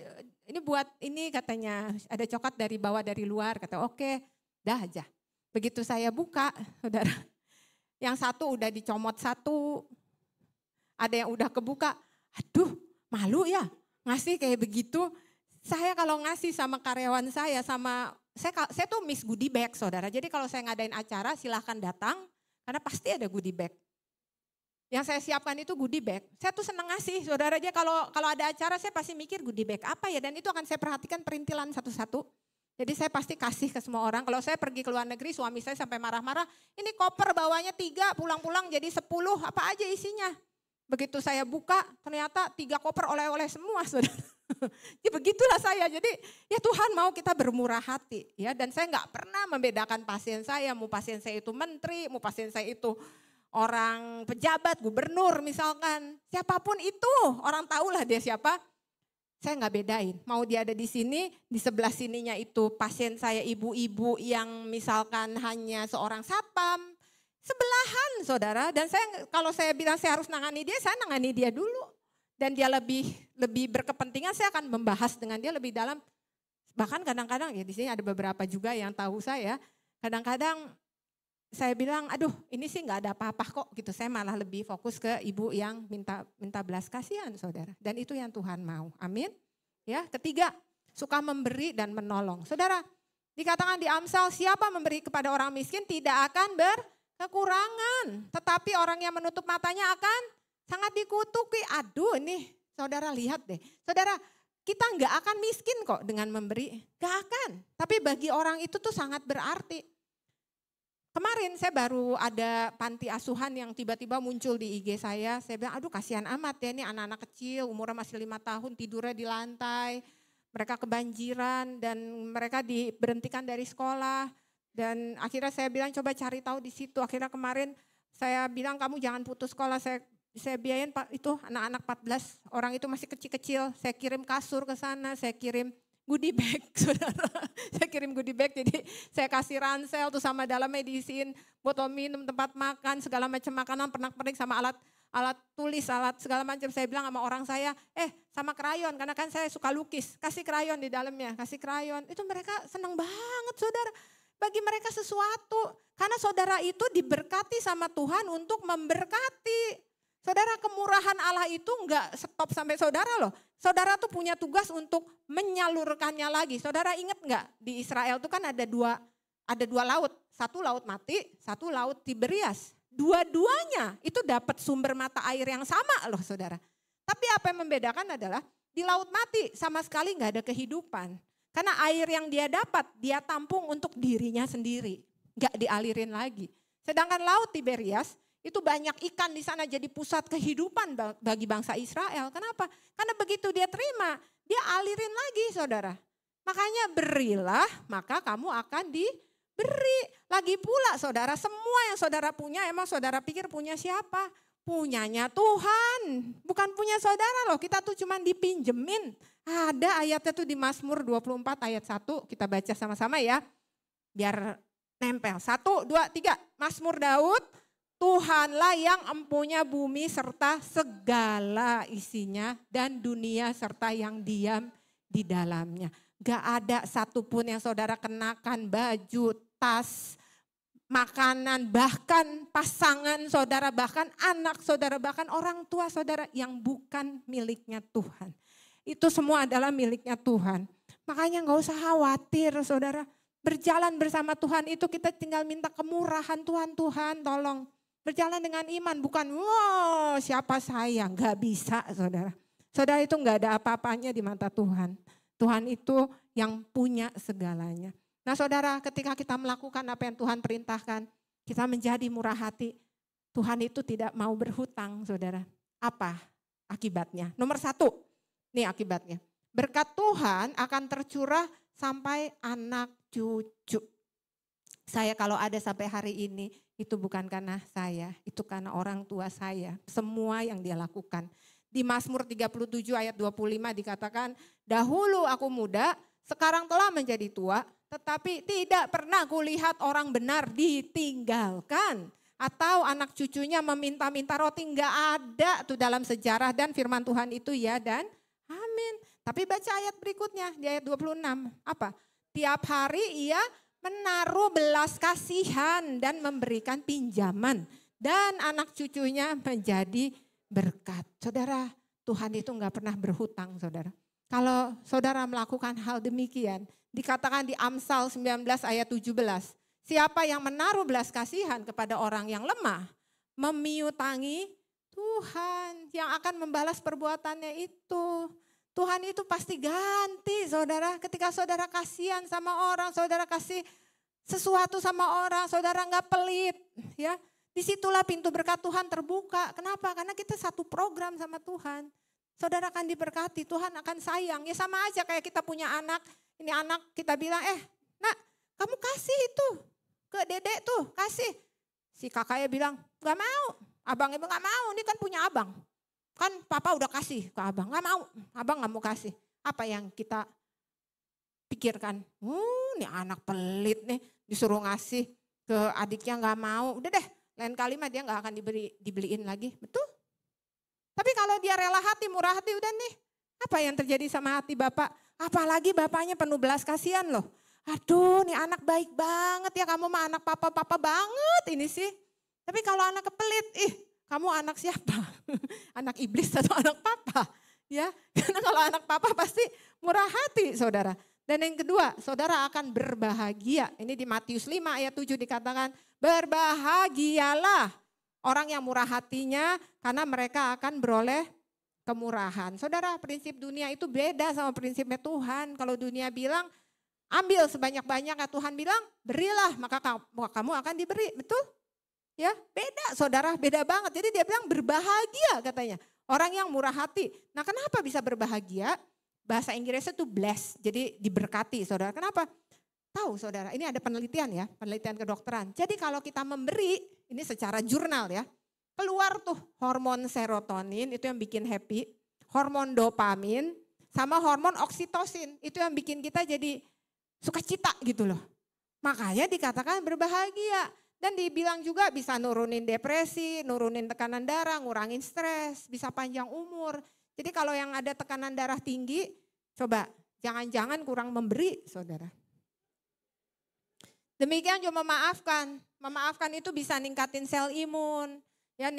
ini buat ini katanya, ada coklat bawa dari luar. Kata oke, dah aja. Begitu saya buka, saudara, yang satu udah dicomot satu, ada yang udah kebuka. Aduh malu ya ngasih kayak begitu. Saya kalau ngasih sama karyawan saya, saya tuh miss goodie bag saudara. Jadi kalau saya ngadain acara silahkan datang, karena pasti ada goodie bag. Yang saya siapkan itu goodie bag. Saya tuh seneng ngasih, saudara aja kalau ada acara saya pasti mikir goodie bag apa ya. Dan itu akan saya perhatikan perintilan satu-satu. Jadi saya pasti kasih ke semua orang. Kalau saya pergi ke luar negeri suami saya sampai marah-marah. Ini koper bawanya 3, pulang-pulang jadi 10, apa aja isinya. Begitu saya buka ternyata 3 koper oleh-oleh semua saudara. Ya begitulah saya. Jadi ya Tuhan mau kita bermurah hati. Ya, dan saya gak pernah membedakan pasien saya. Mau pasien saya itu menteri, mau pasien saya itu orang pejabat, gubernur misalkan, siapapun itu, orang tahulah dia siapa. Saya nggak bedain, mau dia ada di sini, di sebelah sininya itu pasien saya ibu-ibu yang misalkan hanya seorang satpam, sebelahan saudara. Dan kalau saya bilang saya harus nangani dia, saya nangani dia dulu. Dan dia lebih berkepentingan, saya akan membahas dengan dia lebih dalam. Bahkan kadang-kadang ya di sini ada beberapa juga yang tahu saya, kadang-kadang saya bilang, aduh ini sih gak ada apa-apa kok gitu. Saya malah lebih fokus ke ibu yang minta belas kasihan saudara. Dan itu yang Tuhan mau, amin. Ya, ketiga, suka memberi dan menolong. Saudara, dikatakan di Amsal, siapa memberi kepada orang miskin tidak akan berkekurangan. Tetapi orang yang menutup matanya akan sangat dikutuki. Aduh ini Saudara lihat deh, saudara kita nggak akan miskin kok dengan memberi, nggak akan. Tapi bagi orang itu tuh sangat berarti. Kemarin saya baru ada panti asuhan yang tiba-tiba muncul di IG saya bilang aduh kasihan amat ya ini anak-anak kecil umurnya masih 5 tahun tidurnya di lantai, mereka kebanjiran dan mereka diberhentikan dari sekolah. Dan akhirnya saya bilang coba cari tahu di situ, akhirnya kemarin saya bilang kamu jangan putus sekolah, saya biayain itu anak-anak 14 orang itu masih kecil-kecil, saya kirim kasur ke sana, saya kirim goodie bag, saudara. Saya kirim goodie bag, jadi saya kasih ransel tuh sama dalamnya diisiin botol minum, tempat makan, segala macam makanan, pernak-pernik sama alat tulis, alat segala macam. Saya bilang sama orang saya, sama krayon, karena kan saya suka lukis, kasih krayon di dalamnya, kasih krayon. Itu mereka senang banget, saudara. Bagi mereka sesuatu, karena saudara itu diberkati sama Tuhan untuk memberkati. Saudara, kemurahan Allah itu enggak stop sampai saudara loh. Saudara tuh punya tugas untuk menyalurkannya lagi. Saudara ingat enggak di Israel tuh kan ada dua laut. Satu laut mati, satu laut Tiberias. Dua-duanya itu dapat sumber mata air yang sama loh saudara. Tapi apa yang membedakan adalah di laut mati sama sekali enggak ada kehidupan. Karena air yang dia dapat dia tampung untuk dirinya sendiri. Enggak dialirin lagi. Sedangkan laut Tiberias itu banyak ikan di sana jadi pusat kehidupan bagi bangsa Israel. Kenapa? Karena begitu dia terima, dia alirin lagi saudara. Makanya berilah, maka kamu akan diberi. Lagi pula saudara, semua yang saudara punya emang saudara pikir punya siapa? Punyanya Tuhan, bukan punya saudara loh. Kita tuh cuma dipinjemin. Ada ayatnya tuh di Mazmur 24 ayat 1, kita baca sama-sama ya. Biar nempel, 1, 2, 3, Mazmur Daud. Tuhanlah yang empunya bumi serta segala isinya dan dunia serta yang diam di dalamnya. Gak ada satupun yang saudara kenakan, baju, tas, makanan, bahkan pasangan saudara, bahkan anak saudara, bahkan orang tua saudara yang bukan miliknya Tuhan. Itu semua adalah miliknya Tuhan. Makanya gak usah khawatir saudara. Berjalan bersama Tuhan itu kita tinggal minta kemurahan Tuhan, Tuhan tolong. Berjalan dengan iman, bukan wow siapa saya, gak bisa saudara. Saudara itu gak ada apa-apanya di mata Tuhan. Tuhan itu yang punya segalanya. Nah saudara, ketika kita melakukan apa yang Tuhan perintahkan, kita menjadi murah hati. Tuhan itu tidak mau berhutang saudara. Apa akibatnya? Nomor 1, nih akibatnya. Berkat Tuhan akan tercurah sampai anak cucu. Saya kalau ada sampai hari ini, itu bukan karena saya, itu karena orang tua saya. Semua yang dia lakukan. Di Mazmur 37 ayat 25 dikatakan, dahulu aku muda, sekarang telah menjadi tua, tetapi tidak pernah kulihat orang benar ditinggalkan. Atau anak cucunya meminta-minta roti, enggak ada tuh dalam sejarah dan firman Tuhan itu ya dan amin. Tapi baca ayat berikutnya di ayat 26, apa? Tiap hari ia menaruh belas kasihan dan memberikan pinjaman. Dan anak cucunya menjadi berkat. Saudara, Tuhan itu enggak pernah berhutang saudara. Kalau saudara melakukan hal demikian, dikatakan di Amsal 19 ayat 17. Siapa yang menaruh belas kasihan kepada orang yang lemah, memiutangi Tuhan yang akan membalas perbuatannya itu. Tuhan itu pasti ganti saudara. Ketika saudara kasihan sama orang, saudara kasih sesuatu sama orang, saudara enggak pelit. Ya, disitulah pintu berkat Tuhan terbuka. Kenapa? Karena kita satu program sama Tuhan. Saudara akan diberkati, Tuhan akan sayang. Ya sama aja kayak kita punya anak. Ini anak kita bilang, nak kamu kasih itu ke dedek tuh, kasih. Si kakaknya bilang, gak mau. Abangnya bilang gak mau, ini kan punya abang. Kan papa udah kasih ke abang, gak mau. Abang gak mau kasih. Apa yang kita pikirkan? Ini anak pelit nih, disuruh ngasih ke adiknya gak mau. Udah deh, lain kali mah dia gak akan dibeliin lagi. Betul? Tapi kalau dia rela hati, murah hati, udah nih. Apa yang terjadi sama hati bapak? Apalagi bapaknya penuh belas kasihan loh. Aduh nih anak baik banget ya, kamu mah anak papa banget ini sih. Tapi kalau anak kepelit, kamu anak siapa? Anak iblis atau anak papa? Ya, karena kalau anak papa pasti murah hati saudara. Dan yang kedua, saudara akan berbahagia. Ini di Matius 5 ayat 7 dikatakan, berbahagialah orang yang murah hatinya karena mereka akan beroleh kemurahan. Saudara, prinsip dunia itu beda sama prinsipnya Tuhan. Kalau dunia bilang ambil sebanyak-banyaknya, Tuhan bilang berilah maka kamu akan diberi. Betul? Ya, beda saudara, beda banget. Jadi dia bilang berbahagia katanya. Orang yang murah hati. Nah, kenapa bisa berbahagia? Bahasa Inggrisnya itu blessed, jadi diberkati saudara. Kenapa? Tahu saudara, ini ada penelitian ya, penelitian kedokteran. Jadi kalau kita memberi, ini secara jurnal ya, keluar tuh hormon serotonin, itu yang bikin happy, hormon dopamin, sama hormon oksitosin, itu yang bikin kita jadi sukacita gitu loh. Makanya dikatakan berbahagia. Dan dibilang juga bisa nurunin depresi, nurunin tekanan darah, ngurangin stres, bisa panjang umur. Jadi kalau yang ada tekanan darah tinggi, coba jangan-jangan kurang memberi saudara. Demikian juga memaafkan. Memaafkan itu bisa ningkatin sel imun, ya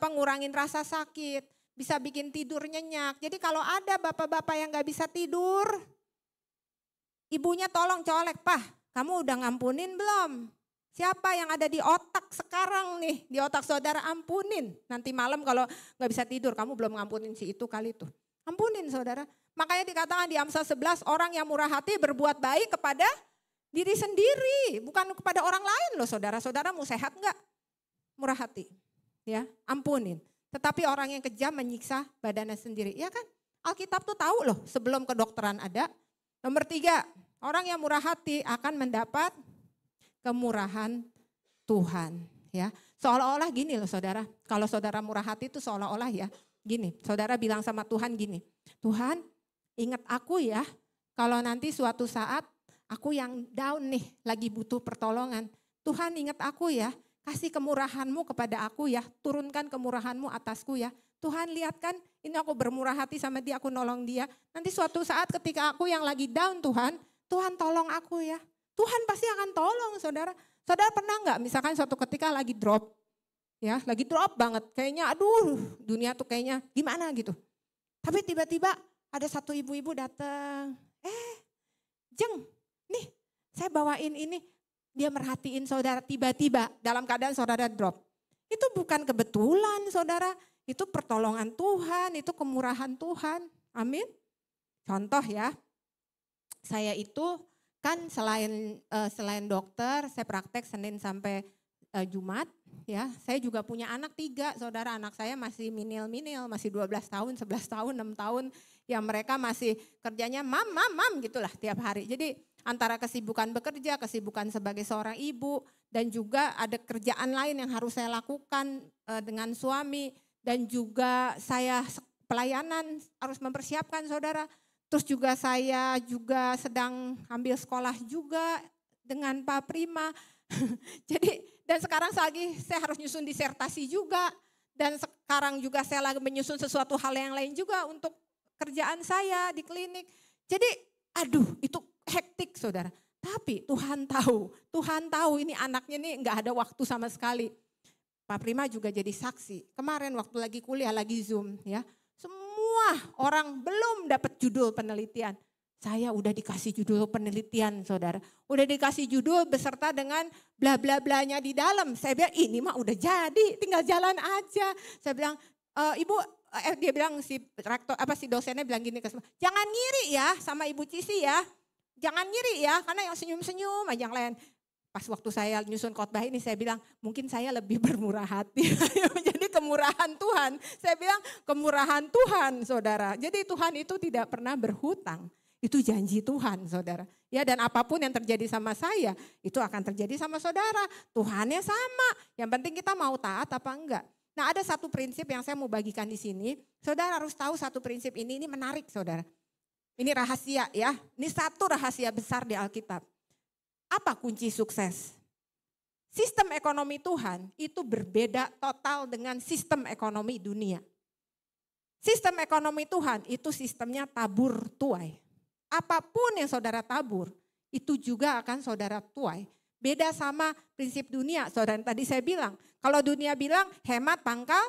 ngurangin rasa sakit, bisa bikin tidur nyenyak. Jadi kalau ada bapak-bapak yang gak bisa tidur, ibunya tolong colek, "Pah, kamu udah ngampunin belum? Siapa yang ada di otak sekarang nih, di otak saudara ampunin. Nanti malam kalau gak bisa tidur, kamu belum ngampunin si itu kali itu. Ampunin saudara." Makanya dikatakan di Amsal 11, orang yang murah hati berbuat baik kepada diri sendiri, bukan kepada orang lain loh saudara. Saudara mau sehat enggak? Murah hati, ya ampunin. Tetapi orang yang kejam menyiksa badannya sendiri, ya kan? Alkitab tuh tahu loh sebelum kedokteran ada. Nomor 3, orang yang murah hati akan mendapat kemurahan Tuhan. Ya, seolah-olah gini loh saudara, kalau saudara murah hati itu seolah-olah ya gini, saudara bilang sama Tuhan gini, "Tuhan ingat aku ya kalau nanti suatu saat aku yang down nih, lagi butuh pertolongan. Tuhan ingat aku ya, kasih kemurahan-Mu kepada aku ya, turunkan kemurahan-Mu atasku ya. Tuhan lihat kan, ini aku bermurah hati sama dia, aku nolong dia. Nanti suatu saat ketika aku yang lagi down Tuhan, Tuhan tolong aku ya." Tuhan pasti akan tolong saudara. Saudara pernah enggak misalkan suatu ketika lagi drop, ya lagi drop banget, kayaknya aduh dunia tuh kayaknya gimana gitu. Tapi tiba-tiba ada satu ibu-ibu datang, "Jeng, nih saya bawain ini." Dia merhatiin saudara tiba-tiba dalam keadaan saudara drop. Itu bukan kebetulan saudara, itu pertolongan Tuhan, itu kemurahan Tuhan. Amin. Contoh ya, saya itu kan selain dokter, saya praktek Senin sampai Jumat. Ya, saya juga punya anak 3 saudara, anak saya masih minil-minil, masih 12 tahun, 11 tahun, 6 tahun. Yang mereka masih kerjanya mam gitulah tiap hari. Jadi antara kesibukan bekerja, kesibukan sebagai seorang ibu, dan juga ada kerjaan lain yang harus saya lakukan dengan suami, dan juga saya pelayanan harus mempersiapkan saudara. Terus juga saya juga sedang ambil sekolah juga dengan Pak Prima. Jadi dan sekarang lagi saya harus nyusun disertasi juga, dan sekarang juga saya lagi menyusun sesuatu hal yang lain juga untuk kerjaan saya di klinik. Jadi aduh itu hektik saudara. Tapi Tuhan tahu ini anaknya nih nggak ada waktu sama sekali. Pak Prima juga jadi saksi. Kemarin waktu lagi kuliah, lagi Zoom ya. Semua orang belum dapat judul penelitian. Saya udah dikasih judul penelitian saudara. Udah dikasih judul beserta dengan bla bla blanya di dalam. Saya bilang ini mah udah jadi, tinggal jalan aja. Saya bilang, "Ibu," dia bilang si rektor si dosennya bilang gini ke semua, "Jangan ngiri ya sama Ibu Cici ya. Jangan ngiri ya, karena yang senyum-senyum aja yang lain." Pas waktu saya nyusun khotbah ini saya bilang, mungkin saya lebih bermurah hati. Jadi kemurahan Tuhan. Saya bilang kemurahan Tuhan saudara. Jadi Tuhan itu tidak pernah berhutang. Itu janji Tuhan saudara. Ya, dan apapun yang terjadi sama saya, itu akan terjadi sama saudara. Tuhannya sama. Yang penting kita mau taat apa enggak. Nah, ada satu prinsip yang saya mau bagikan di sini. Saudara harus tahu satu prinsip ini menarik saudara. Ini rahasia ya. Ini satu rahasia besar di Alkitab. Apa kunci sukses? Sistem ekonomi Tuhan itu berbeda total dengan sistem ekonomi dunia. Sistem ekonomi Tuhan itu sistemnya tabur tuai. Apapun yang saudara tabur, itu juga akan saudara tuai. Beda sama prinsip dunia. Saudara tadi saya bilang, kalau dunia bilang hemat pangkal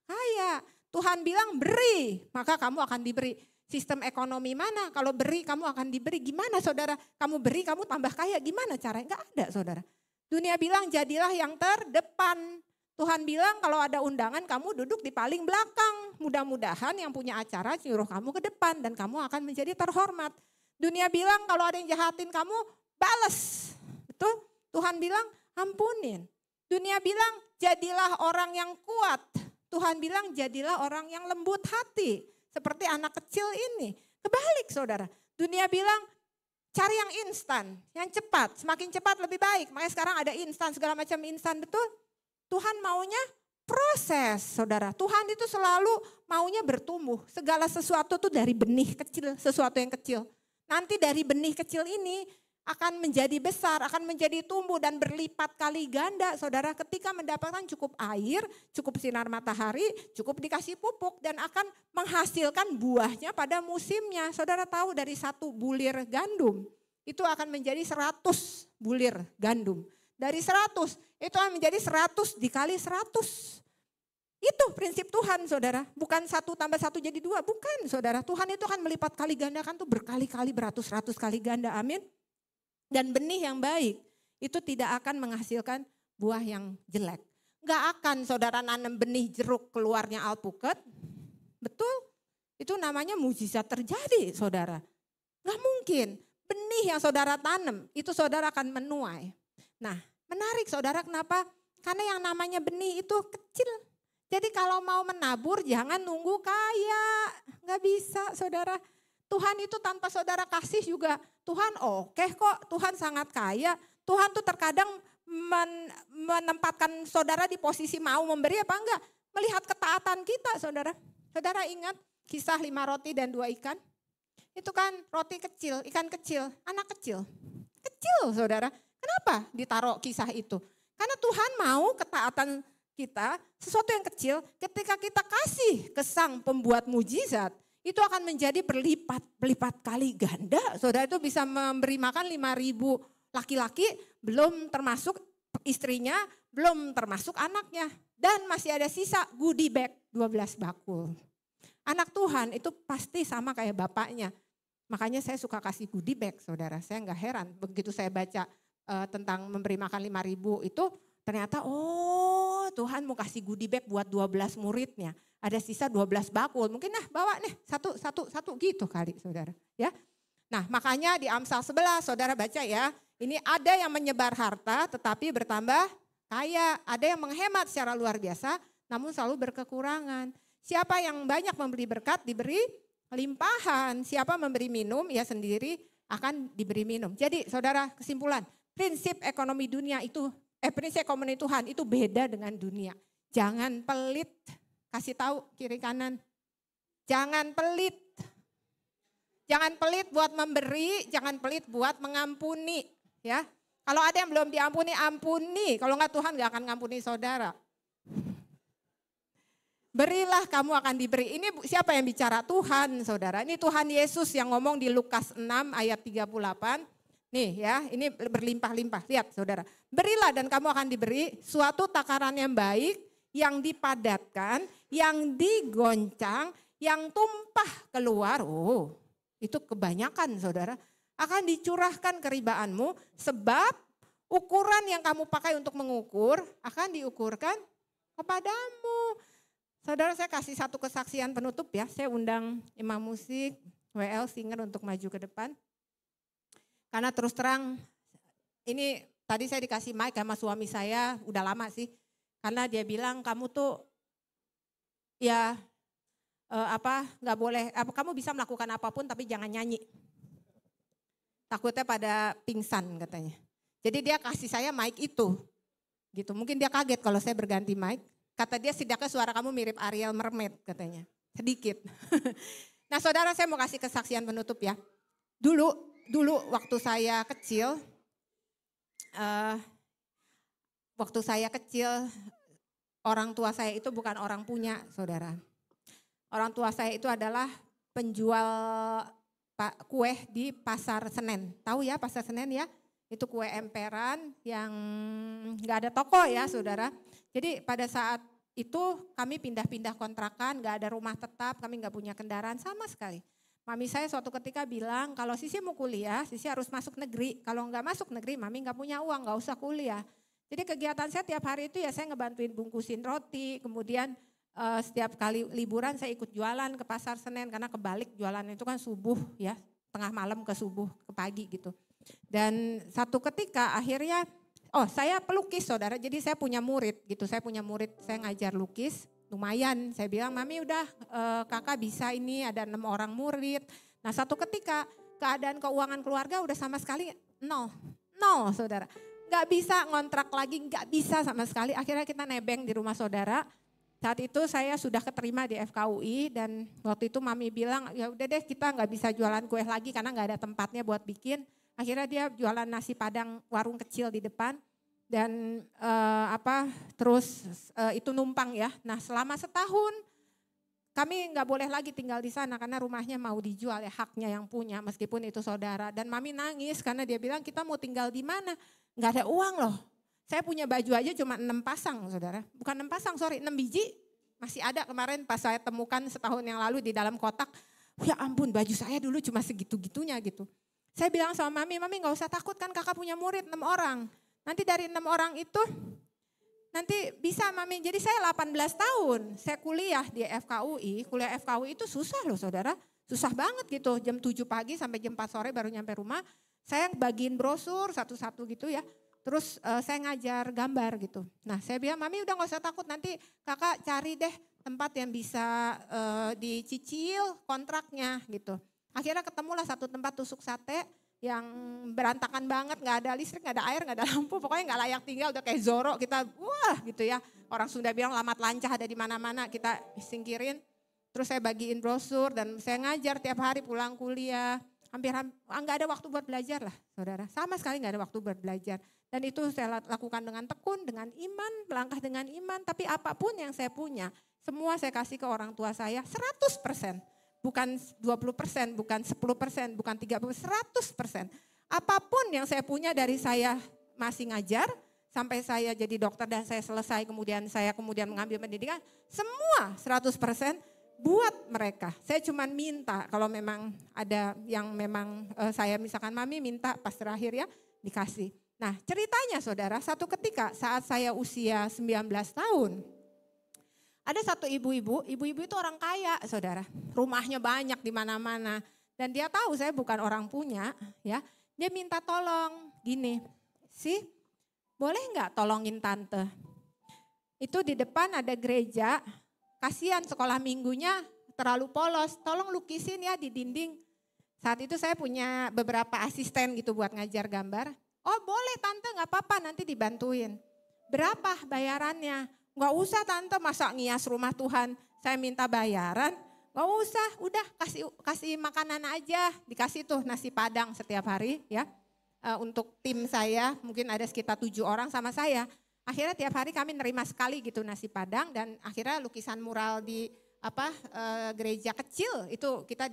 kaya. Tuhan bilang beri, maka kamu akan diberi. Sistem ekonomi mana? Kalau beri kamu akan diberi. Gimana saudara? Kamu beri kamu tambah kaya. Gimana caranya? Enggak ada saudara. Dunia bilang jadilah yang terdepan. Tuhan bilang kalau ada undangan kamu duduk di paling belakang. Mudah-mudahan yang punya acara nyuruh kamu ke depan dan kamu akan menjadi terhormat. Dunia bilang kalau ada yang jahatin kamu, bales. Betul? Tuhan bilang ampunin. Dunia bilang jadilah orang yang kuat. Tuhan bilang jadilah orang yang lembut hati. Seperti anak kecil ini. Kebalik saudara. Dunia bilang cari yang instan, yang cepat. Semakin cepat lebih baik. Makanya sekarang ada instan, segala macam instan, betul? Tuhan maunya proses saudara. Tuhan itu selalu maunya bertumbuh. Segala sesuatu itu dari benih kecil, sesuatu yang kecil. Nanti dari benih kecil ini akan menjadi besar, akan menjadi tumbuh dan berlipat kali ganda. Saudara ketika mendapatkan cukup air, cukup sinar matahari, cukup dikasih pupuk dan akan menghasilkan buahnya pada musimnya. Saudara tahu dari 1 bulir gandum itu akan menjadi 100 bulir gandum. Dari 100 itu akan menjadi 100 dikali 100. Itu prinsip Tuhan saudara, bukan 1 tambah 1 jadi 2, bukan saudara. Tuhan itu akan melipat kali gandakan tuh berkali-kali, beratus-ratus kali ganda, amin. Dan benih yang baik itu tidak akan menghasilkan buah yang jelek. Gak akan saudara nanam benih jeruk keluarnya alpukat, betul? Itu namanya mujizat terjadi saudara. Gak mungkin, benih yang saudara tanam itu saudara akan menuai. Nah menarik saudara, kenapa? Karena yang namanya benih itu kecil. Jadi kalau mau menabur jangan nunggu kaya, gak bisa saudara. Tuhan itu tanpa saudara kasih juga, Tuhan oke kok, Tuhan sangat kaya. Tuhan tuh terkadang menempatkan saudara di posisi mau memberi apa enggak. Melihat ketaatan kita saudara. Saudara ingat kisah 5 roti dan 2 ikan? Itu kan roti kecil, ikan kecil, anak kecil. Kecil saudara, kenapa ditaruh kisah itu? Karena Tuhan mau ketaatan kita, sesuatu yang kecil, ketika kita kasih ke sang pembuat mujizat, itu akan menjadi berlipat kali ganda. Saudara itu bisa memberi makan 5.000 laki-laki, belum termasuk istrinya, belum termasuk anaknya. Dan masih ada sisa goodie bag 12 bakul. Anak Tuhan itu pasti sama kayak bapaknya. Makanya saya suka kasih goodie bag saudara, saya enggak heran. Begitu saya baca tentang memberi makan 5.000 itu, ternyata Tuhan mau kasih goodie bag buat 12 muridnya. Ada sisa 12 bakul, mungkin bawa nih satu gitu kali saudara. Ya. Nah makanya di Amsal 11 saudara baca ya. Ini ada yang menyebar harta tetapi bertambah kaya. Ada yang menghemat secara luar biasa namun selalu berkekurangan. Siapa yang banyak memberi berkat diberi limpahan. Siapa memberi minum ia sendiri akan diberi minum. Jadi saudara kesimpulan prinsip ekonomi dunia itu prinsip ekonomi Tuhan itu beda dengan dunia. Jangan pelit, kasih tahu kiri kanan. Jangan pelit. Jangan pelit buat memberi, jangan pelit buat mengampuni. Ya, kalau ada yang belum diampuni, ampuni. Kalau enggak Tuhan enggak akan ngampuni saudara. Berilah kamu akan diberi. Ini siapa yang bicara? Tuhan saudara. Ini Tuhan Yesus yang ngomong di Lukas 6 ayat 38. Nih ya, ini berlimpah-limpah. Lihat saudara, berilah dan kamu akan diberi suatu takaran yang baik, yang dipadatkan, yang digoncang, yang tumpah keluar. Itu kebanyakan saudara. Akan dicurahkan keribaanmu sebab ukuran yang kamu pakai untuk mengukur akan diukurkan kepadamu. Saudara saya kasih satu kesaksian penutup ya, saya undang imam musik, WL Singer untuk maju ke depan. Karena terus terang, ini tadi saya dikasih mic sama suami saya, udah lama sih. Karena dia bilang kamu tuh ya nggak boleh, kamu bisa melakukan apapun tapi jangan nyanyi. Takutnya pada pingsan katanya. Jadi dia kasih saya mic itu. Gitu. Mungkin dia kaget kalau saya berganti mic. Kata dia setidaknya suara kamu mirip Ariel Mermaid katanya. Sedikit. Nah saudara saya mau kasih kesaksian penutup ya. Dulu waktu saya kecil, orang tua saya itu bukan orang punya saudara. Orang tua saya itu adalah penjual kue di Pasar Senen. Tahu ya Pasar Senen ya? Itu kue emperan yang gak ada toko ya saudara. Jadi pada saat itu kami pindah-pindah kontrakan, gak ada rumah tetap, kami gak punya kendaraan sama sekali. Mami saya suatu ketika bilang kalau Sisi mau kuliah, Sisi harus masuk negeri. Kalau nggak masuk negeri, Mami nggak punya uang, nggak usah kuliah. Jadi kegiatan saya tiap hari itu ya saya ngebantuin bungkusin roti, kemudian setiap kali liburan saya ikut jualan ke pasar Senen karena kebalik jualan itu kan subuh ya, tengah malam ke subuh ke pagi gitu. Dan satu ketika akhirnya, saya pelukis saudara, jadi saya punya murid gitu, saya ngajar lukis, lumayan. Saya bilang, Mami udah kakak bisa ini ada 6 orang murid. Nah satu ketika keadaan keuangan keluarga udah sama sekali nol saudara. Gak bisa ngontrak lagi, gak bisa sama sekali. Akhirnya kita nebeng di rumah saudara. Saat itu saya sudah keterima di FKUI dan waktu itu Mami bilang ya udah deh kita gak bisa jualan kue lagi karena gak ada tempatnya buat bikin. Akhirnya dia jualan nasi padang warung kecil di depan dan terus itu numpang ya. Nah selama setahun kami gak boleh lagi tinggal di sana karena rumahnya mau dijual ya, haknya yang punya meskipun itu saudara. Dan Mami nangis karena dia bilang kita mau tinggal di mana? Gak ada uang loh. Saya punya baju aja cuma 6 pasang saudara. Bukan 6 pasang, 6 biji. Masih ada kemarin pas saya temukan setahun yang lalu di dalam kotak. Ya ampun baju saya dulu cuma segitu-gitunya gitu. Saya bilang sama Mami gak usah takut kan kakak punya murid 6 orang. Nanti dari 6 orang itu nanti bisa Mami. Jadi saya 18 tahun saya kuliah di FKUI. Kuliah FKUI itu susah loh saudara. Susah banget gitu. Jam 7 pagi sampai jam 4 sore baru nyampe rumah. Saya bagiin brosur satu-satu gitu ya. Terus saya ngajar gambar gitu. Nah saya bilang Mami udah gak usah takut nanti kakak cari deh tempat yang bisa dicicil kontraknya gitu. Akhirnya ketemulah satu tempat tusuk sate yang berantakan banget, gak ada listrik, gak ada air, gak ada lampu. Pokoknya gak layak tinggal, udah kayak Zorro kita wah gitu ya. Orang Sunda bilang lamat lancah ada di mana-mana kita singkirin. Terus saya bagiin brosur dan saya ngajar tiap hari pulang kuliah. Hampir nggak ada waktu buat belajar lah saudara. Sama sekali nggak ada waktu buat belajar. Dan itu saya lakukan dengan tekun, dengan iman, melangkah dengan iman. Tapi apapun yang saya punya, semua saya kasih ke orang tua saya 100%. Bukan 20%, bukan 10%, bukan 30%, 100%. Apapun yang saya punya dari saya masih ngajar, sampai saya jadi dokter dan saya selesai kemudian mengambil pendidikan, semua 100%. Buat mereka, saya cuma minta kalau memang ada yang memang saya misalkan Mami minta pas terakhir ya dikasih. Nah ceritanya saudara, satu ketika saat saya usia 19 tahun, ada satu ibu-ibu itu orang kaya saudara, rumahnya banyak di mana-mana dan dia tahu saya bukan orang punya ya, dia minta tolong gini, boleh nggak tolongin tante? Itu di depan ada gereja. Kasihan sekolah minggunya terlalu polos, tolong lukisin ya di dinding. Saat itu saya punya beberapa asisten gitu buat ngajar gambar. Oh boleh tante gak apa-apa nanti dibantuin. Berapa bayarannya? Gak usah tante masa ngias rumah Tuhan saya minta bayaran. Gak usah udah kasih makanan aja. Dikasih tuh nasi padang setiap hari ya. Untuk tim saya mungkin ada sekitar 7 orang sama saya. Akhirnya tiap hari kami nerima sekali gitu nasi padang dan akhirnya lukisan mural di gereja kecil itu kita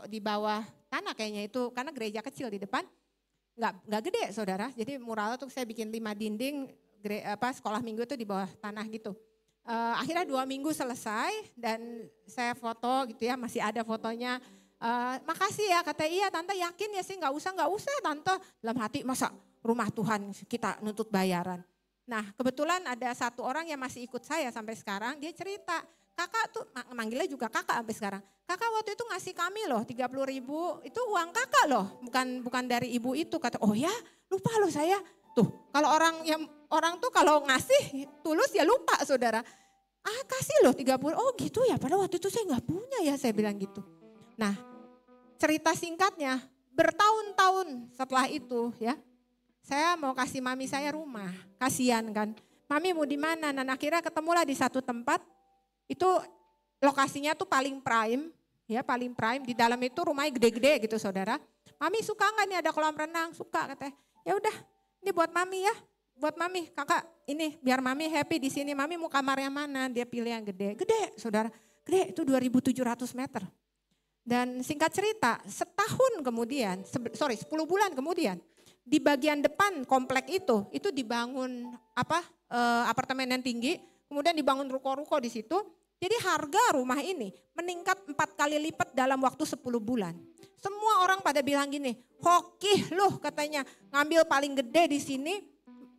di bawah tanah kayaknya itu karena gereja kecil di depan nggak gede saudara. Jadi mural itu saya bikin 5 dinding sekolah minggu itu di bawah tanah gitu. Akhirnya 2 minggu selesai dan saya foto gitu ya masih ada fotonya. Makasih ya kata iya tante yakin ya sih nggak usah tante dalam hati masa rumah Tuhan kita nuntut bayaran. Nah kebetulan ada satu orang yang masih ikut saya sampai sekarang, dia cerita, kakak tuh, manggilnya juga kakak sampai sekarang. Kakak waktu itu ngasih kami loh 30.000, itu uang kakak loh, bukan dari ibu itu. Kata, oh ya lupa loh saya. Tuh kalau orang tuh kalau ngasih tulus ya lupa saudara. Kasih loh 30, oh gitu ya padahal waktu itu saya gak punya ya saya bilang gitu. Nah cerita singkatnya bertahun-tahun setelah itu ya. Saya mau kasih mami saya rumah, kasihan kan. Mami mau di mana? Dan akhirnya ketemulah di satu tempat, itu lokasinya tuh paling prime, ya paling prime. Di dalam itu rumahnya gede-gede gitu saudara. Mami suka nggak nih ada kolam renang? Suka katanya. Ya udah, ini buat mami ya, buat mami. Kakak ini biar mami happy di sini. Mami mau kamarnya mana? Dia pilih yang gede saudara. Gede itu 2.700 meter. Dan singkat cerita, 10 bulan kemudian. Di bagian depan komplek itu dibangun apartemen yang tinggi, kemudian dibangun ruko-ruko di situ. Jadi harga rumah ini meningkat 4 kali lipat dalam waktu 10 bulan. Semua orang pada bilang gini, hoki loh katanya ngambil paling gede di sini,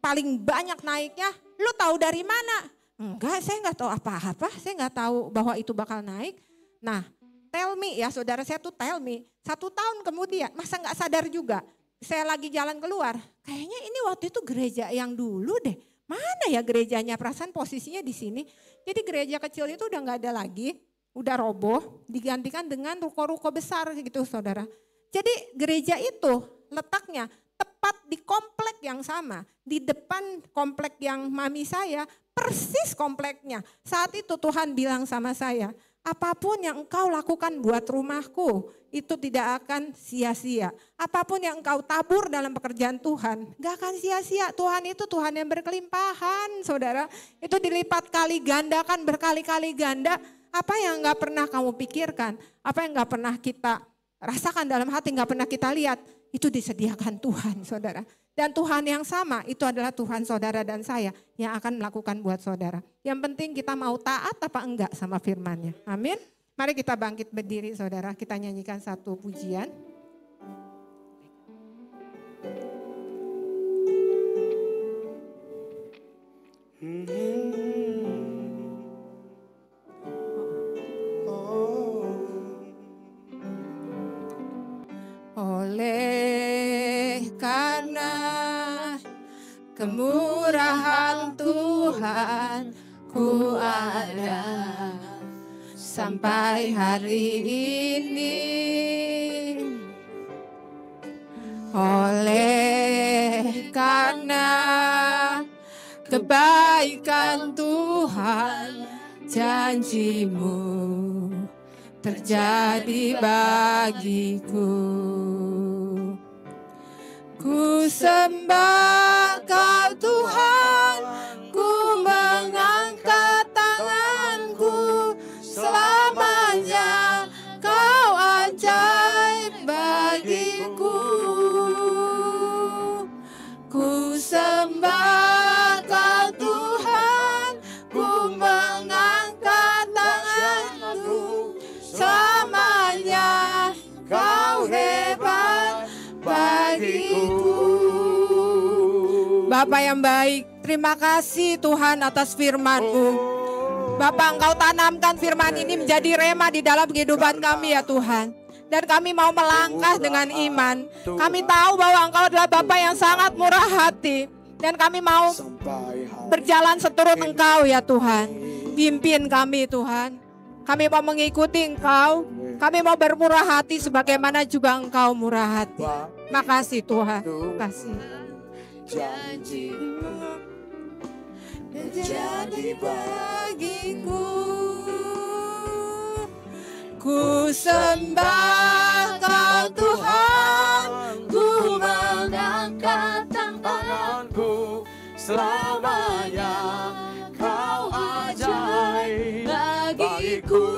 paling banyak naiknya, lu tahu dari mana? Enggak, saya nggak tahu apa-apa, saya nggak tahu bahwa itu bakal naik. Nah, tell me ya saudara, saya tuh tell me. 1 tahun kemudian, masa nggak sadar juga. Saya lagi jalan keluar, kayaknya ini waktu itu gereja yang dulu deh. Mana ya gerejanya, perasaan posisinya di sini. Jadi gereja kecil itu udah nggak ada lagi, udah roboh, digantikan dengan ruko-ruko besar gitu saudara. Jadi gereja itu letaknya tepat di komplek yang sama, di depan komplek yang mami saya, persis kompleknya. Saat itu Tuhan bilang sama saya, apapun yang engkau lakukan buat rumahku, itu tidak akan sia-sia. Apapun yang engkau tabur dalam pekerjaan Tuhan, gak akan sia-sia. Tuhan itu Tuhan yang berkelimpahan, saudara. Itu dilipat kali gandakan, berkali-kali ganda. Apa yang gak pernah kamu pikirkan, apa yang gak pernah kita rasakan dalam hati, gak pernah kita lihat, itu disediakan Tuhan, saudara. Dan Tuhan yang sama itu adalah Tuhan saudara dan saya yang akan melakukan buat saudara. Yang penting kita mau taat apa enggak sama firman-Nya. Amin. Mari kita bangkit berdiri saudara, kita nyanyikan satu pujian. Oleh karena kemurahan Tuhan ku ada sampai hari ini. Oleh karena kebaikan Tuhan, janji-Mu terjadi bagiku. Ku sembah Kau Tuhan, ku mengangkat tanganku, selamanya Kau ajaib bagiku. Ku sembah Kau Tuhan, ku mengangkat tanganku, selamanya Kau hebat bagiku. Bapa yang baik, terima kasih Tuhan atas firman-Mu. Bapa, Engkau tanamkan firman ini menjadi rema di dalam kehidupan kami ya Tuhan. Dan kami mau melangkah dengan iman. Kami tahu bahwa Engkau adalah Bapa yang sangat murah hati. Dan kami mau berjalan seturut Engkau ya Tuhan. Pimpin kami Tuhan. Kami mau mengikuti Engkau. Kami mau bermurah hati sebagaimana juga Engkau murah hati. Makasih Tuhan. Makasih. Janji-Mu menjadi bagiku. Ku sembah Kau Tuhan, ku mengangkat tanganku, selamanya Kau ajaib bagiku.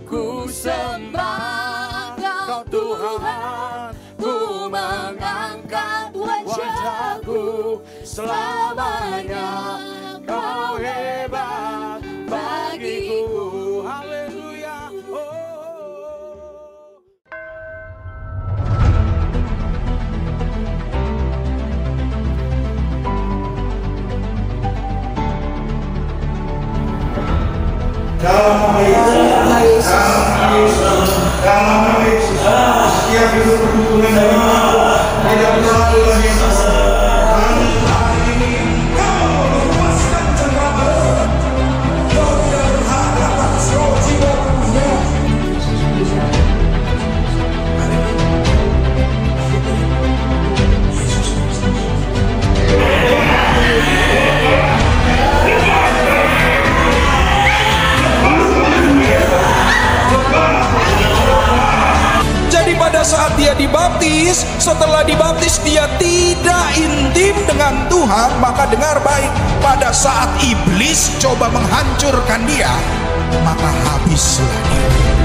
Ku sembah Kau Tuhan, ku mengangkat wajahku, selamanya Kau hebat bagiku. Haleluya. Dalam nama Yesus, dalam nama Yesus, setiap hidup berhubungan dengan Allah tidak terlalu lagi. Hari ini kau melepaskan cengkraman, kau tidak berharap atas roh jiwa tubuhnya. Jadi pada saat dia dibaptis, setelah dibaptis dia tidak intim dengan Tuhan. Maka dengar baik, pada saat iblis coba menghancurkan dia, maka habislah dia.